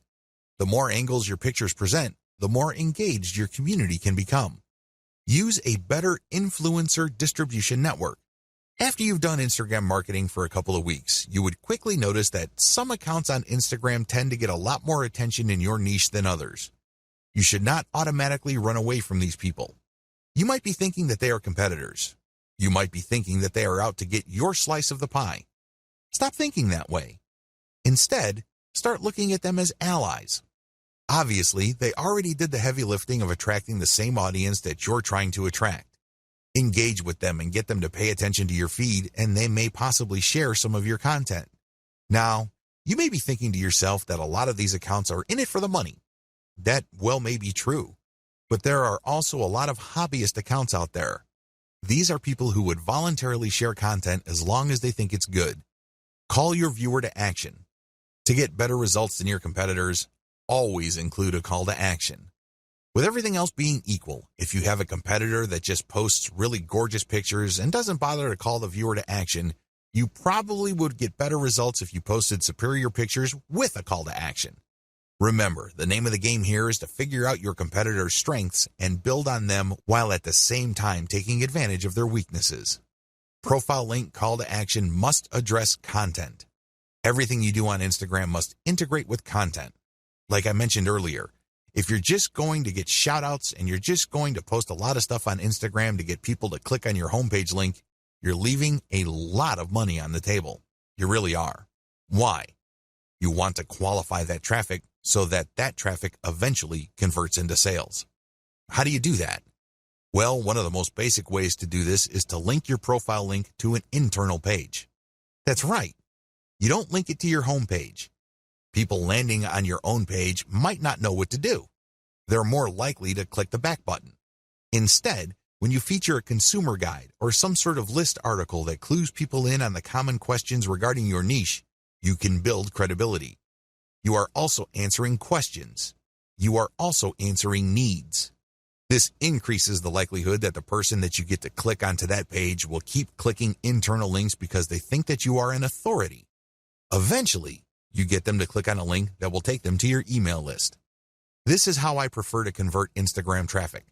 [SPEAKER 1] The more angles your pictures present, the more engaged your community can become. Use a better influencer distribution network. After you've done Instagram marketing for a couple of weeks, you would quickly notice that some accounts on Instagram tend to get a lot more attention in your niche than others. You should not automatically run away from these people. You might be thinking that they are competitors. You might be thinking that they are out to get your slice of the pie. Stop thinking that way. Instead, start looking at them as allies. Obviously, they already did the heavy lifting of attracting the same audience that you're trying to attract. Engage with them and get them to pay attention to your feed, and they may possibly share some of your content. Now, you may be thinking to yourself that a lot of these accounts are in it for the money. That well may be true, but there are also a lot of hobbyist accounts out there. These are people who would voluntarily share content as long as they think it's good. Call your viewer to action. To get better results than your competitors, always include a call to action. With everything else being equal, if you have a competitor that just posts really gorgeous pictures and doesn't bother to call the viewer to action, you probably would get better results if you posted superior pictures with a call to action. Remember, the name of the game here is to figure out your competitor's strengths and build on them while at the same time taking advantage of their weaknesses. Profile link call to action must address content. Everything you do on Instagram must integrate with content. Like I mentioned earlier, if you're just going to get shout-outs and you're just going to post a lot of stuff on Instagram to get people to click on your homepage link, you're leaving a lot of money on the table. You really are. Why? You want to qualify that traffic so that that traffic eventually converts into sales. How do you do that? Well, one of the most basic ways to do this is to link your profile link to an internal page. That's right. You don't link it to your homepage. People landing on your own page might not know what to do. They're more likely to click the back button. Instead, when you feature a consumer guide or some sort of list article that clues people in on the common questions regarding your niche, you can build credibility. You are also answering questions. You are also answering needs. This increases the likelihood that the person that you get to click onto that page will keep clicking internal links because they think that you are an authority. Eventually, you get them to click on a link that will take them to your email list. This is how I prefer to convert Instagram traffic.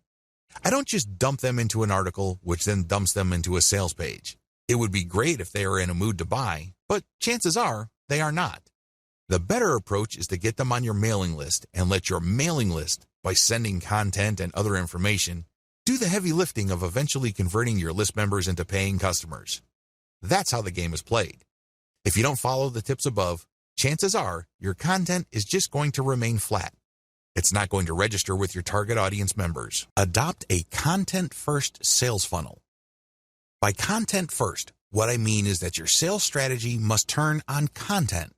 [SPEAKER 1] I don't just dump them into an article, which then dumps them into a sales page. It would be great if they are in a mood to buy, but chances are they are not. The better approach is to get them on your mailing list and let your mailing list, by sending content and other information, do the heavy lifting of eventually converting your list members into paying customers. That's how the game is played. If you don't follow the tips above, chances are your content is just going to remain flat. It's not going to register with your target audience members. Adopt a content-first sales funnel. By content first, what I mean is that your sales strategy must turn on content.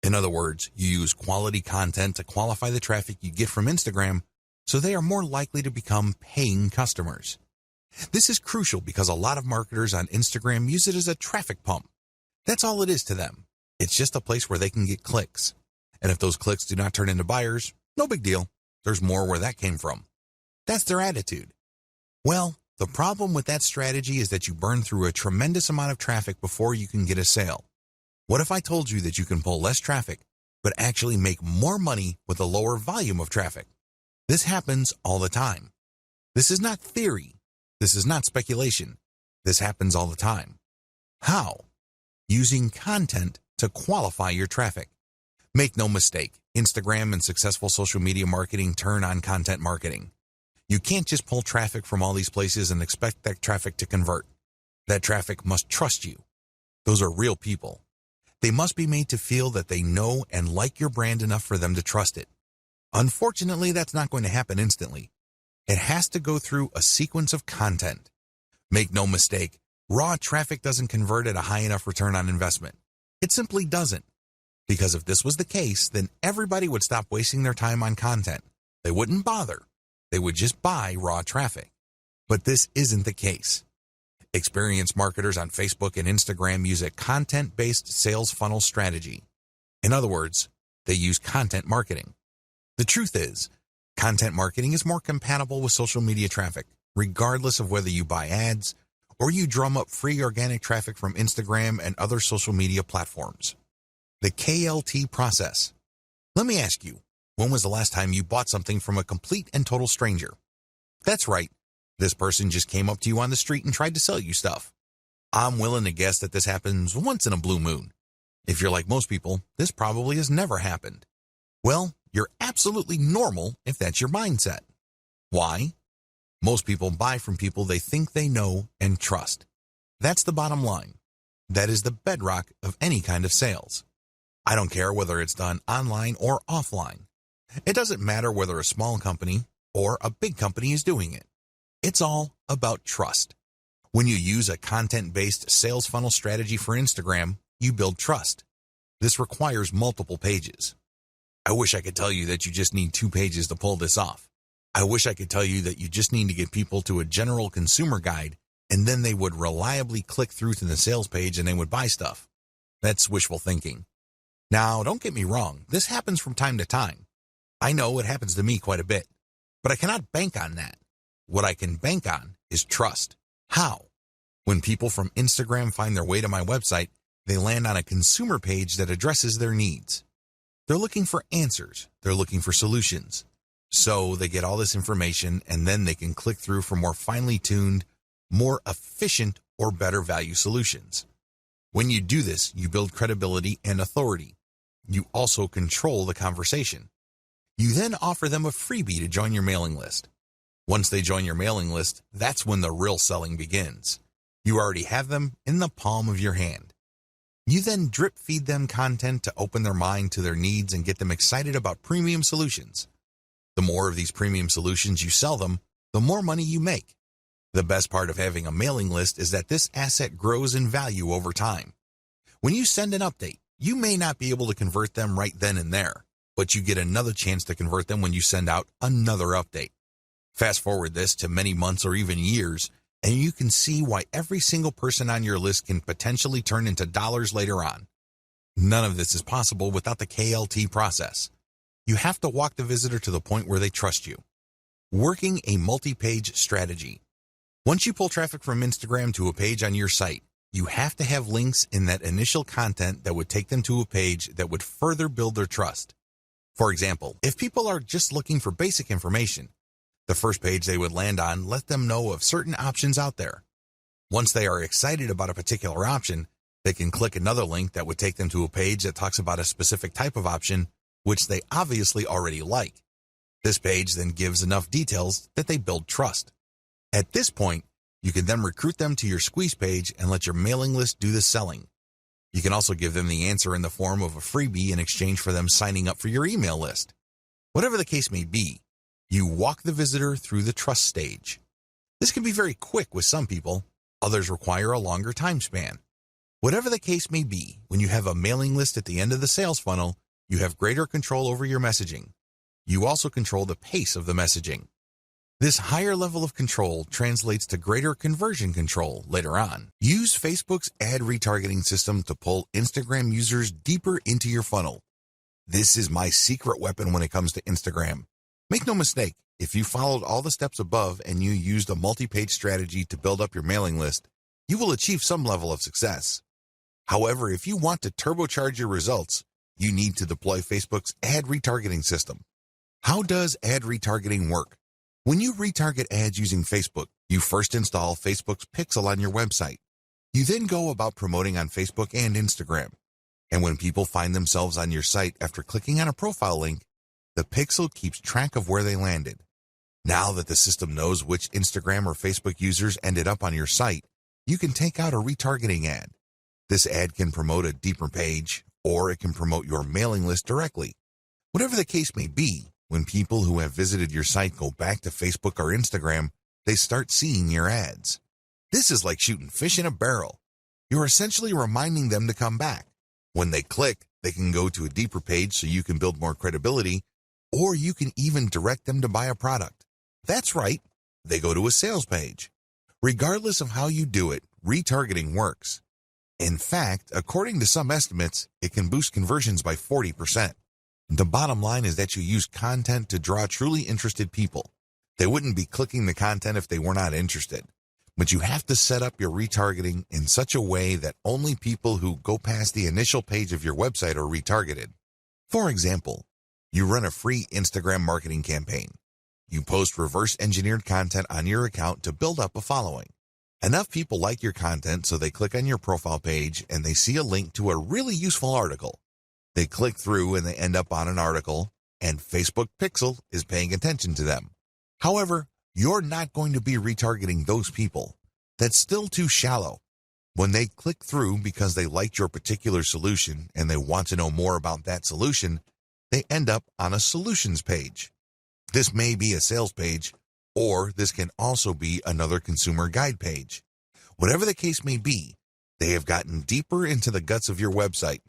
[SPEAKER 1] In other words, you use quality content to qualify the traffic you get from Instagram so they are more likely to become paying customers. This is crucial because a lot of marketers on Instagram use it as a traffic pump. That's all it is to them. It's just a place where they can get clicks. And if those clicks do not turn into buyers, no big deal. There's more where that came from. That's their attitude. Well, the problem with that strategy is that you burn through a tremendous amount of traffic before you can get a sale. What if I told you that you can pull less traffic, but actually make more money with a lower volume of traffic? This happens all the time. This is not theory. This is not speculation. This happens all the time. How? Using content to qualify your traffic. Make no mistake, Instagram and successful social media marketing turn on content marketing. You can't just pull traffic from all these places and expect that traffic to convert. That traffic must trust you. Those are real people. They must be made to feel that they know and like your brand enough for them to trust it. Unfortunately, that's not going to happen instantly. It has to go through a sequence of content. Make no mistake, raw traffic doesn't convert at a high enough return on investment. It simply doesn't. Because if this was the case, then everybody would stop wasting their time on content. They wouldn't bother. They would just buy raw traffic. But this isn't the case. Experienced marketers on Facebook and Instagram use a content-based sales funnel strategy. In other words, they use content marketing. The truth is, content marketing is more compatible with social media traffic, regardless of whether you buy ads or you drum up free organic traffic from Instagram and other social media platforms. The KLT process. Let me ask you, when was the last time you bought something from a complete and total stranger? That's right. This person just came up to you on the street and tried to sell you stuff. I'm willing to guess that this happens once in a blue moon. If you're like most people, this probably has never happened. Well, you're absolutely normal if that's your mindset. Why? Most people buy from people they think they know and trust. That's the bottom line. That is the bedrock of any kind of sales. I don't care whether it's done online or offline. It doesn't matter whether a small company or a big company is doing it. It's all about trust. When you use a content-based sales funnel strategy for Instagram, you build trust. This requires multiple pages. I wish I could tell you that you just need 2 pages to pull this off. I wish I could tell you that you just need to get people to a general consumer guide and then they would reliably click through to the sales page and they would buy stuff. That's wishful thinking. Now, don't get me wrong, this happens from time to time. I know it happens to me quite a bit, but I cannot bank on that. What I can bank on is trust. How? When people from Instagram find their way to my website, they land on a consumer page that addresses their needs. They're looking for answers. They're looking for solutions. So they get all this information and then they can click through for more finely tuned, more efficient or better value solutions. When you do this, you build credibility and authority. You also control the conversation. You then offer them a freebie to join your mailing list. Once they join your mailing list, that's when the real selling begins. You already have them in the palm of your hand. You then drip feed them content to open their mind to their needs and get them excited about premium solutions. The more of these premium solutions you sell them, the more money you make. The best part of having a mailing list is that this asset grows in value over time. When you send an update, you may not be able to convert them right then and there, but you get another chance to convert them when you send out another update. Fast forward this to many months or even years, and you can see why every single person on your list can potentially turn into dollars later on. None of this is possible without the KLT process. You have to walk the visitor to the point where they trust you. Working a multi-page strategy. Once you pull traffic from Instagram to a page on your site, you have to have links in that initial content that would take them to a page that would further build their trust. For example, if people are just looking for basic information, the first page they would land on let them know of certain options out there. Once they are excited about a particular option, they can click another link that would take them to a page that talks about a specific type of option, which they obviously already like. This page then gives enough details that they build trust. At this point, you can then recruit them to your squeeze page and let your mailing list do the selling. You can also give them the answer in the form of a freebie in exchange for them signing up for your email list. Whatever the case may be, you walk the visitor through the trust stage. This can be very quick with some people, others require a longer time span. Whatever the case may be, when you have a mailing list at the end of the sales funnel, you have greater control over your messaging. You also control the pace of the messaging. This higher level of control translates to greater conversion control later on. Use Facebook's ad retargeting system to pull Instagram users deeper into your funnel. This is my secret weapon when it comes to Instagram. Make no mistake, if you followed all the steps above and you used a multi-page strategy to build up your mailing list, you will achieve some level of success. However, if you want to turbocharge your results, you need to deploy Facebook's ad retargeting system. How does ad retargeting work? When you retarget ads using Facebook, you first install Facebook's Pixel on your website. You then go about promoting on Facebook and Instagram. And when people find themselves on your site after clicking on a profile link, the Pixel keeps track of where they landed. Now that the system knows which Instagram or Facebook users ended up on your site, you can take out a retargeting ad. This ad can promote a deeper page, or it can promote your mailing list directly. Whatever the case may be, when people who have visited your site go back to Facebook or Instagram, they start seeing your ads. This is like shooting fish in a barrel. You're essentially reminding them to come back. When they click, they can go to a deeper page so you can build more credibility, or you can even direct them to buy a product. That's right, they go to a sales page. Regardless of how you do it, retargeting works. In fact, according to some estimates, it can boost conversions by 40%. The bottom line is that you use content to draw truly interested people. They wouldn't be clicking the content if they were not interested. But you have to set up your retargeting in such a way that only people who go past the initial page of your website are retargeted. For example, you run a free Instagram marketing campaign. You post reverse-engineered content on your account to build up a following. Enough people like your content so they click on your profile page and they see a link to a really useful article. They click through and they end up on an article, and Facebook Pixel is paying attention to them. However, you're not going to be retargeting those people. That's still too shallow. When they click through because they liked your particular solution and they want to know more about that solution, they end up on a solutions page. This may be a sales page, or this can also be another consumer guide page. Whatever the case may be, they have gotten deeper into the guts of your website.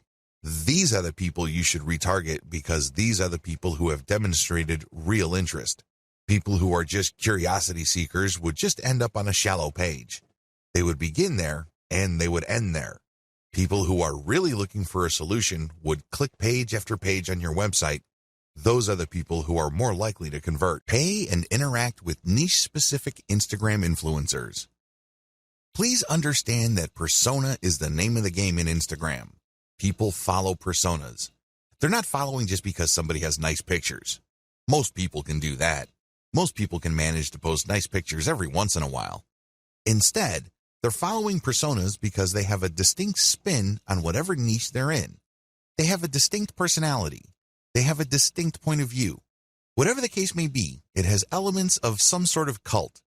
[SPEAKER 1] These are the people you should retarget because these are the people who have demonstrated real interest. People who are just curiosity seekers would just end up on a shallow page. They would begin there and they would end there. People who are really looking for a solution would click page after page on your website. Those are the people who are more likely to convert. Pay and interact with niche-specific Instagram influencers. Please understand that persona is the name of the game in Instagram. People follow personas. They're not following just because somebody has nice pictures. Most people can do that. Most people can manage to post nice pictures every once in a while. Instead, they're following personas because they have a distinct spin on whatever niche they're in. They have a distinct personality. They have a distinct point of view. Whatever the case may be, it has elements of some sort of cult.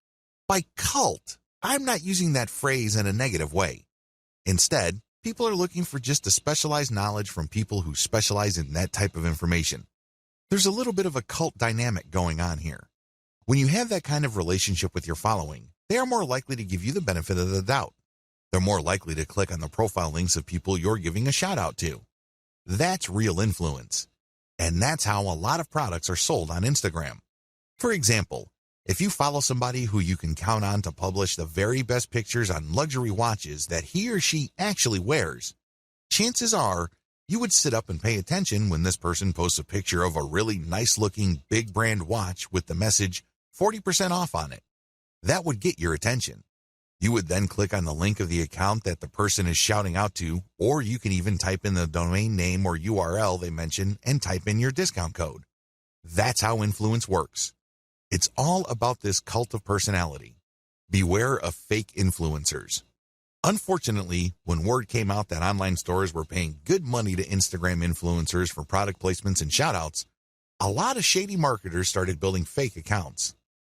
[SPEAKER 1] By cult, I'm not using that phrase in a negative way. Instead, people are looking for just a specialized knowledge from people who specialize in that type of information. There's a little bit of a cult dynamic going on here. When you have that kind of relationship with your following, they are more likely to give you the benefit of the doubt. They're more likely to click on the profile links of people you're giving a shout out to. That's real influence. And that's how a lot of products are sold on Instagram. For example, if you follow somebody who you can count on to publish the very best pictures on luxury watches that he or she actually wears, chances are you would sit up and pay attention when this person posts a picture of a really nice-looking big brand watch with the message 40% off on it. That would get your attention. You would then click on the link of the account that the person is shouting out to, or you can even type in the domain name or URL they mention and type in your discount code. That's how influence works. It's all about this cult of personality. Beware of fake influencers. Unfortunately, when word came out that online stores were paying good money to Instagram influencers for product placements and shoutouts, a lot of shady marketers started building fake accounts.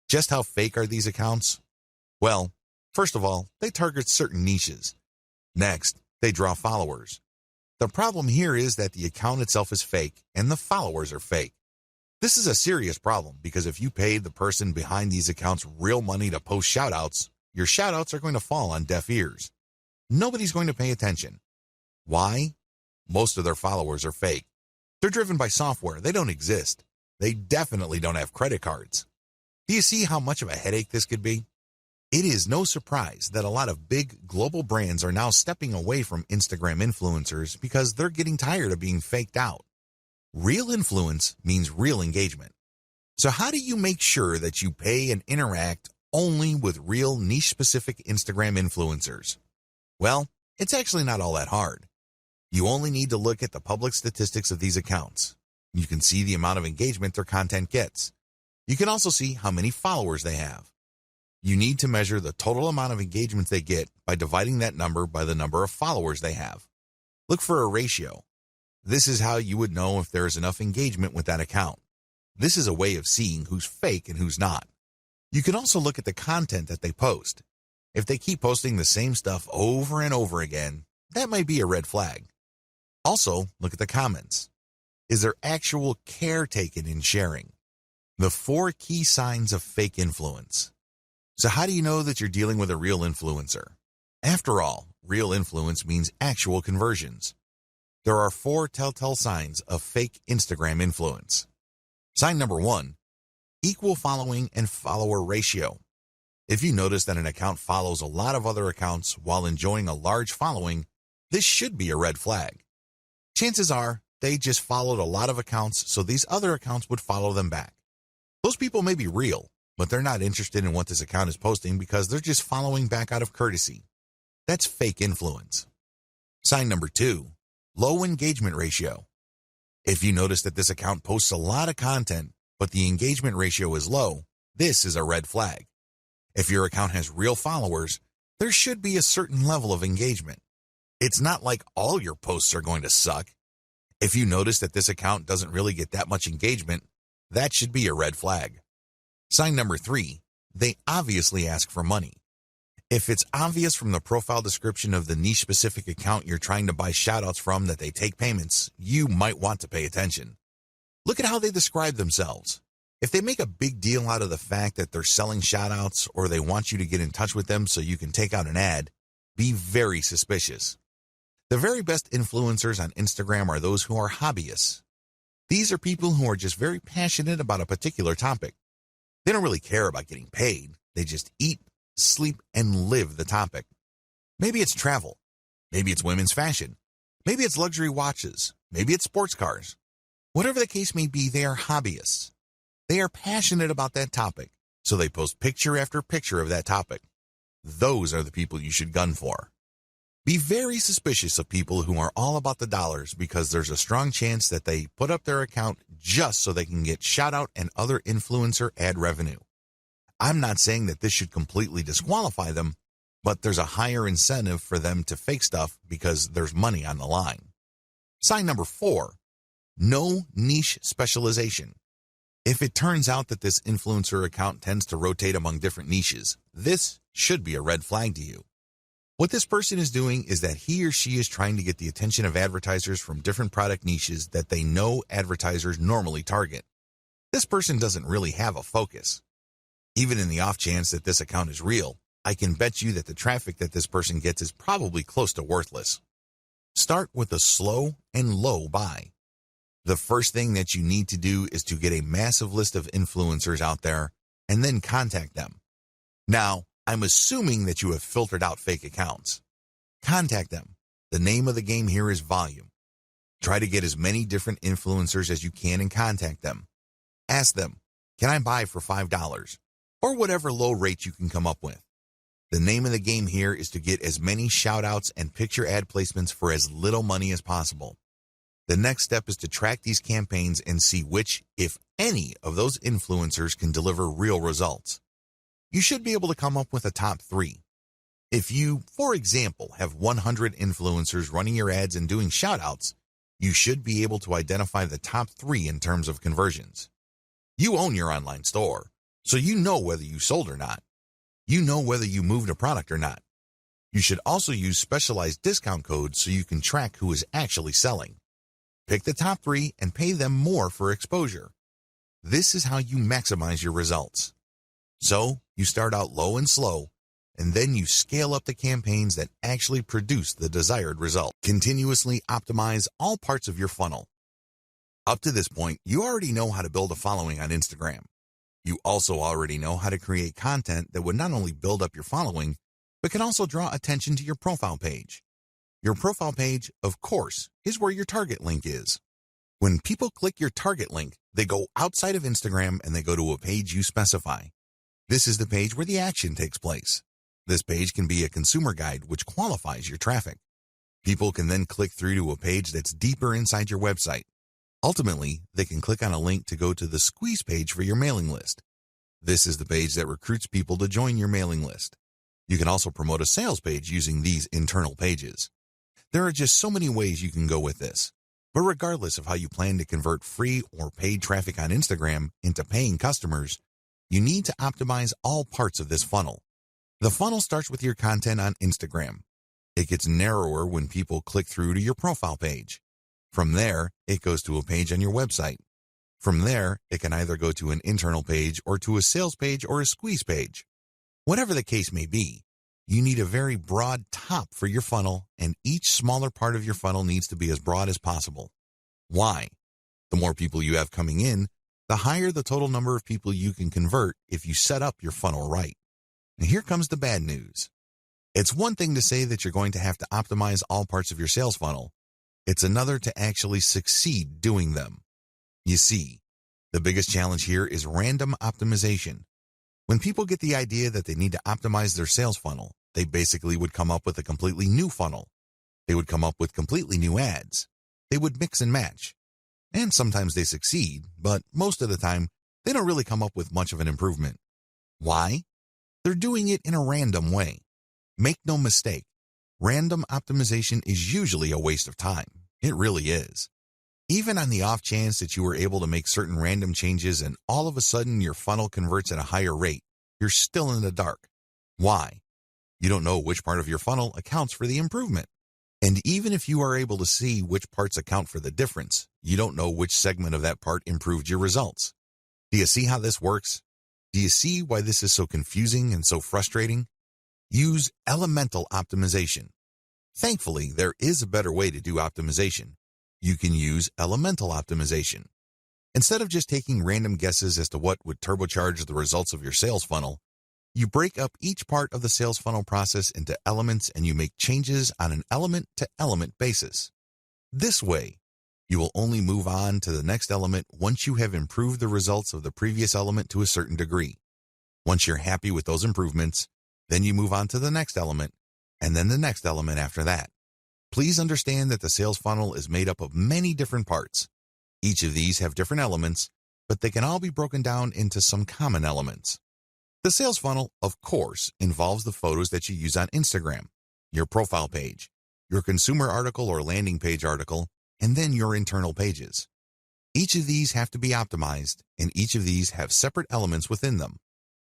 [SPEAKER 1] Just how fake are these accounts? Well, first of all, they target certain niches. Next, they draw followers. The problem here is that the account itself is fake and the followers are fake. This is a serious problem because if you pay the person behind these accounts real money to post shoutouts, your shoutouts are going to fall on deaf ears. Nobody's going to pay attention. Why? Most of their followers are fake. They're driven by software. They don't exist. They definitely don't have credit cards. Do you see how much of a headache this could be? It is no surprise that a lot of big global brands are now stepping away from Instagram influencers because they're getting tired of being faked out. Real influence means real engagement. So how do you make sure that you pay and interact only with real niche-specific Instagram influencers? Well, it's actually not all that hard. You only need to look at the public statistics of these accounts. You can see the amount of engagement their content gets. You can also see how many followers they have. You need to measure the total amount of engagements they get by dividing that number by the number of followers they have. Look for a ratio. This is how you would know if there is enough engagement with that account. This is a way of seeing who's fake and who's not. You can also look at the content that they post. If they keep posting the same stuff over and over again, that might be a red flag. Also, look at the comments. Is there actual care taken in sharing? The 4 key signs of fake influence. So how do you know that you're dealing with a real influencer? After all, real influence means actual conversions. There are 4 telltale signs of fake Instagram influence. Sign number 1, equal following and follower ratio. If you notice that an account follows a lot of other accounts while enjoying a large following, this should be a red flag. Chances are they just followed a lot of accounts, so these other accounts would follow them back. Those people may be real, but they're not interested in what this account is posting because they're just following back out of courtesy. That's fake influence. Sign number 2, low engagement ratio. If you notice that this account posts a lot of content, but the engagement ratio is low, this is a red flag. If your account has real followers, there should be a certain level of engagement. It's not like all your posts are going to suck. If you notice that this account doesn't really get that much engagement, that should be a red flag. Sign number 3, they obviously ask for money. If it's obvious from the profile description of the niche-specific account you're trying to buy shoutouts from that they take payments, you might want to pay attention. Look at how they describe themselves. If they make a big deal out of the fact that they're selling shoutouts or they want you to get in touch with them so you can take out an ad, be very suspicious. The very best influencers on Instagram are those who are hobbyists. These are people who are just very passionate about a particular topic. They don't really care about getting paid. They just eat, sleep, and live the topic. Maybe it's travel. Maybe it's women's fashion. Maybe it's luxury watches. Maybe it's sports cars. Whatever the case may be, they are hobbyists. They are passionate about that topic, so they post picture after picture of that topic. Those are the people you should gun for. Be very suspicious of people who are all about the dollars because there's a strong chance that they put up their account just so they can get shout out and other influencer ad revenue. I'm not saying that this should completely disqualify them, but there's a higher incentive for them to fake stuff because there's money on the line. Sign number 4, no niche specialization. If it turns out that this influencer account tends to rotate among different niches, this should be a red flag to you. What this person is doing is that he or she is trying to get the attention of advertisers from different product niches that they know advertisers normally target. This person doesn't really have a focus. Even in the off chance that this account is real, I can bet you that the traffic that this person gets is probably close to worthless. Start with a slow and low buy. The first thing that you need to do is to get a massive list of influencers out there and then contact them. Now, I'm assuming that you have filtered out fake accounts. Contact them. The name of the game here is volume. Try to get as many different influencers as you can and contact them. Ask them, can I buy for $5? Or whatever low rate you can come up with. The name of the game here is to get as many shout-outs and picture ad placements for as little money as possible. The next step is to track these campaigns and see which, if any, of those influencers can deliver real results. You should be able to come up with a top 3. If you, for example, have 100 influencers running your ads and doing shout-outs, you should be able to identify the top 3 in terms of conversions. You own your online store, so you know whether you sold or not. You know whether you moved a product or not. You should also use specialized discount codes so you can track who is actually selling. Pick the top 3 and pay them more for exposure. This is how you maximize your results. So, you start out low and slow, and then you scale up the campaigns that actually produce the desired result. Continuously optimize all parts of your funnel. Up to this point, you already know how to build a following on Instagram. You also already know how to create content that would not only build up your following, but can also draw attention to your profile page. Your profile page, of course, is where your target link is. When people click your target link, they go outside of Instagram and they go to a page you specify. This is the page where the action takes place. This page can be a consumer guide which qualifies your traffic. People can then click through to a page that's deeper inside your website. Ultimately, they can click on a link to go to the squeeze page for your mailing list. This is the page that recruits people to join your mailing list. You can also promote a sales page using these internal pages. There are just so many ways you can go with this. But regardless of how you plan to convert free or paid traffic on Instagram into paying customers, you need to optimize all parts of this funnel. The funnel starts with your content on Instagram. It gets narrower when people click through to your profile page. From there, it goes to a page on your website. From there, it can either go to an internal page or to a sales page or a squeeze page. Whatever the case may be, you need a very broad top for your funnel, and each smaller part of your funnel needs to be as broad as possible. Why? The more people you have coming in, the higher the total number of people you can convert if you set up your funnel right. And here comes the bad news. It's one thing to say that you're going to have to optimize all parts of your sales funnel. It's another to actually succeed doing them. You see, the biggest challenge here is random optimization. When people get the idea that they need to optimize their sales funnel, they basically would come up with a completely new funnel. They would come up with completely new ads. They would mix and match. And sometimes they succeed, but most of the time, they don't really come up with much of an improvement. Why? They're doing it in a random way. Make no mistake, random optimization is usually a waste of time. It really is. Even on the off chance that you were able to make certain random changes and all of a sudden your funnel converts at a higher rate, you're still in the dark. Why? You don't know which part of your funnel accounts for the improvement. And even if you are able to see which parts account for the difference, you don't know which segment of that part improved your results. Do you see how this works? Do you see why this is so confusing and so frustrating? Use elemental optimization. Thankfully, there is a better way to do optimization. You can use elemental optimization. Instead of just taking random guesses as to what would turbocharge the results of your sales funnel, you break up each part of the sales funnel process into elements and you make changes on an element-to-element basis. This way, you will only move on to the next element once you have improved the results of the previous element to a certain degree. Once you're happy with those improvements, then you move on to the next element, and then the next element after that. Please understand that the sales funnel is made up of many different parts. Each of these have different elements, but they can all be broken down into some common elements. The sales funnel, of course, involves the photos that you use on Instagram, your profile page, your consumer article or landing page article, and then your internal pages. Each of these have to be optimized, and each of these have separate elements within them.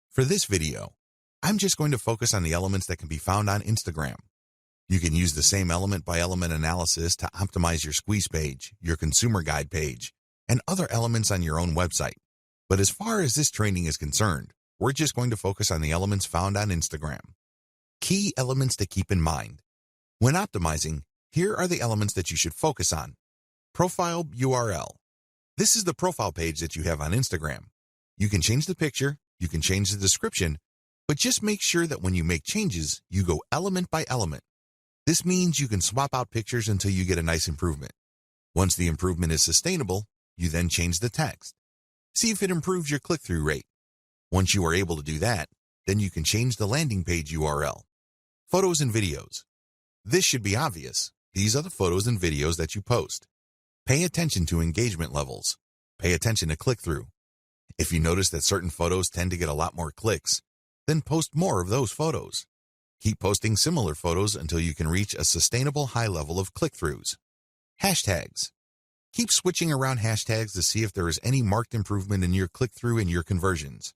[SPEAKER 1] For this video, I'm just going to focus on the elements that can be found on Instagram. You can use the same element-by-element analysis to optimize your squeeze page, your consumer guide page, and other elements on your own website. But as far as this training is concerned, we're just going to focus on the elements found on Instagram. Key elements to keep in mind. When optimizing, here are the elements that you should focus on. Profile URL. This is the profile page that you have on Instagram. You can change the picture, you can change the description, but just make sure that when you make changes, you go element by element. This means you can swap out pictures until you get a nice improvement. Once the improvement is sustainable, you then change the text. See if it improves your click-through rate. Once you are able to do that, then you can change the landing page URL. Photos and videos. This should be obvious. These are the photos and videos that you post. Pay attention to engagement levels. Pay attention to click-through. If you notice that certain photos tend to get a lot more clicks, then post more of those photos. Keep posting similar photos until you can reach a sustainable high level of click-throughs. Hashtags. Keep switching around hashtags to see if there is any marked improvement in your click-through and your conversions.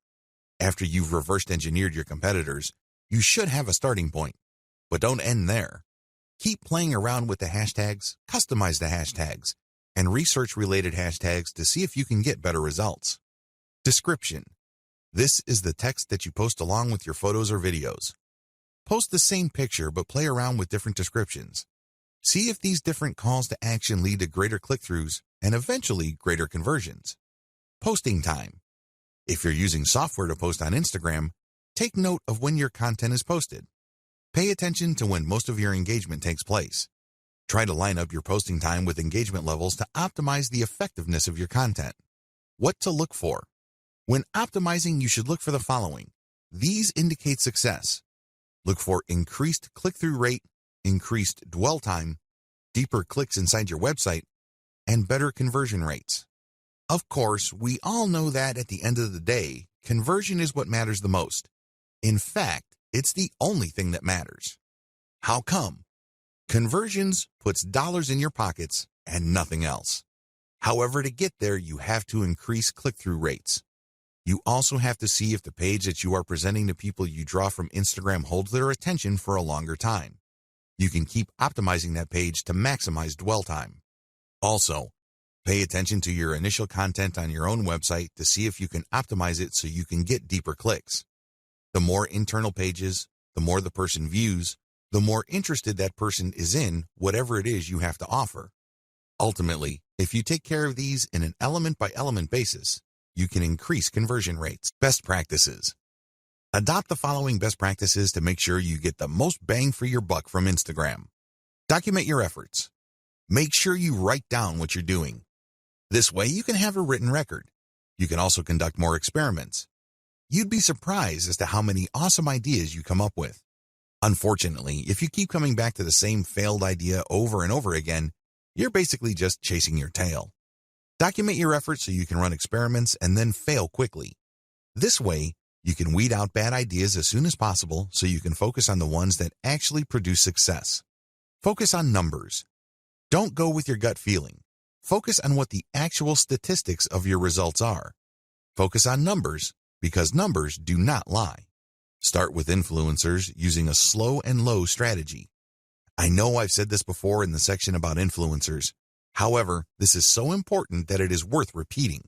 [SPEAKER 1] After you've reversed engineered your competitors, you should have a starting point. But don't end there. Keep playing around with the hashtags, customize the hashtags, and research related hashtags to see if you can get better results. Description. This is the text that you post along with your photos or videos. Post the same picture but play around with different descriptions. See if these different calls to action lead to greater click-throughs and eventually greater conversions. Posting time. If you're using software to post on Instagram, take note of when your content is posted. Pay attention to when most of your engagement takes place. Try to line up your posting time with engagement levels to optimize the effectiveness of your content. What to look for. When optimizing, you should look for the following. These indicate success. Look for increased click-through rate, increased dwell time, deeper clicks inside your website, and better conversion rates. Of course, we all know that at the end of the day, conversion is what matters the most. In fact, it's the only thing that matters. How come? Conversions puts dollars in your pockets and nothing else. However, to get there, you have to increase click-through rates. You also have to see if the page that you are presenting to people you draw from Instagram holds their attention for a longer time. You can keep optimizing that page to maximize dwell time. Also, pay attention to your initial content on your own website to see if you can optimize it so you can get deeper clicks. The more internal pages, the more the person views, the more interested that person is in whatever it is you have to offer. Ultimately, if you take care of these in an element-by-element basis, you can increase conversion rates. Best practices. Adopt the following best practices to make sure you get the most bang for your buck from Instagram. Document your efforts. Make sure you write down what you're doing. This way you can have a written record. You can also conduct more experiments. You'd be surprised as to how many awesome ideas you come up with. Unfortunately, if you keep coming back to the same failed idea over and over again, you're basically just chasing your tail. Document your efforts so you can run experiments and then fail quickly. This way, you can weed out bad ideas as soon as possible so you can focus on the ones that actually produce success. Focus on numbers. Don't go with your gut feeling. Focus on what the actual statistics of your results are. Focus on numbers because numbers do not lie. Start with influencers using a slow and low strategy. I know I've said this before in the section about influencers. However, this is so important that it is worth repeating.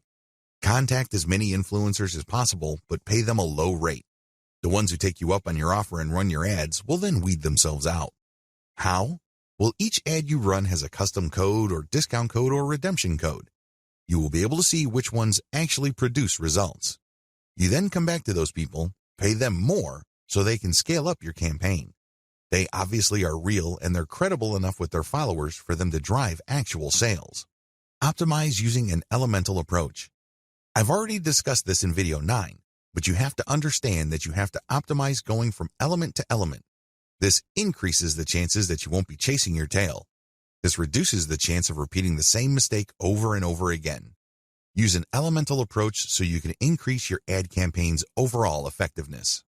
[SPEAKER 1] Contact as many influencers as possible, but pay them a low rate. The ones who take you up on your offer and run your ads will then weed themselves out. How? Well, each ad you run has a custom code or discount code or redemption code. You will be able to see which ones actually produce results. You then come back to those people, pay them more so they can scale up your campaign. They obviously are real and they're credible enough with their followers for them to drive actual sales. Optimize using an elemental approach. I've already discussed this in video 9, but you have to understand that you have to optimize going from element to element. This increases the chances that you won't be chasing your tail. This reduces the chance of repeating the same mistake over and over again. Use an elemental approach so you can increase your ad campaign's overall effectiveness.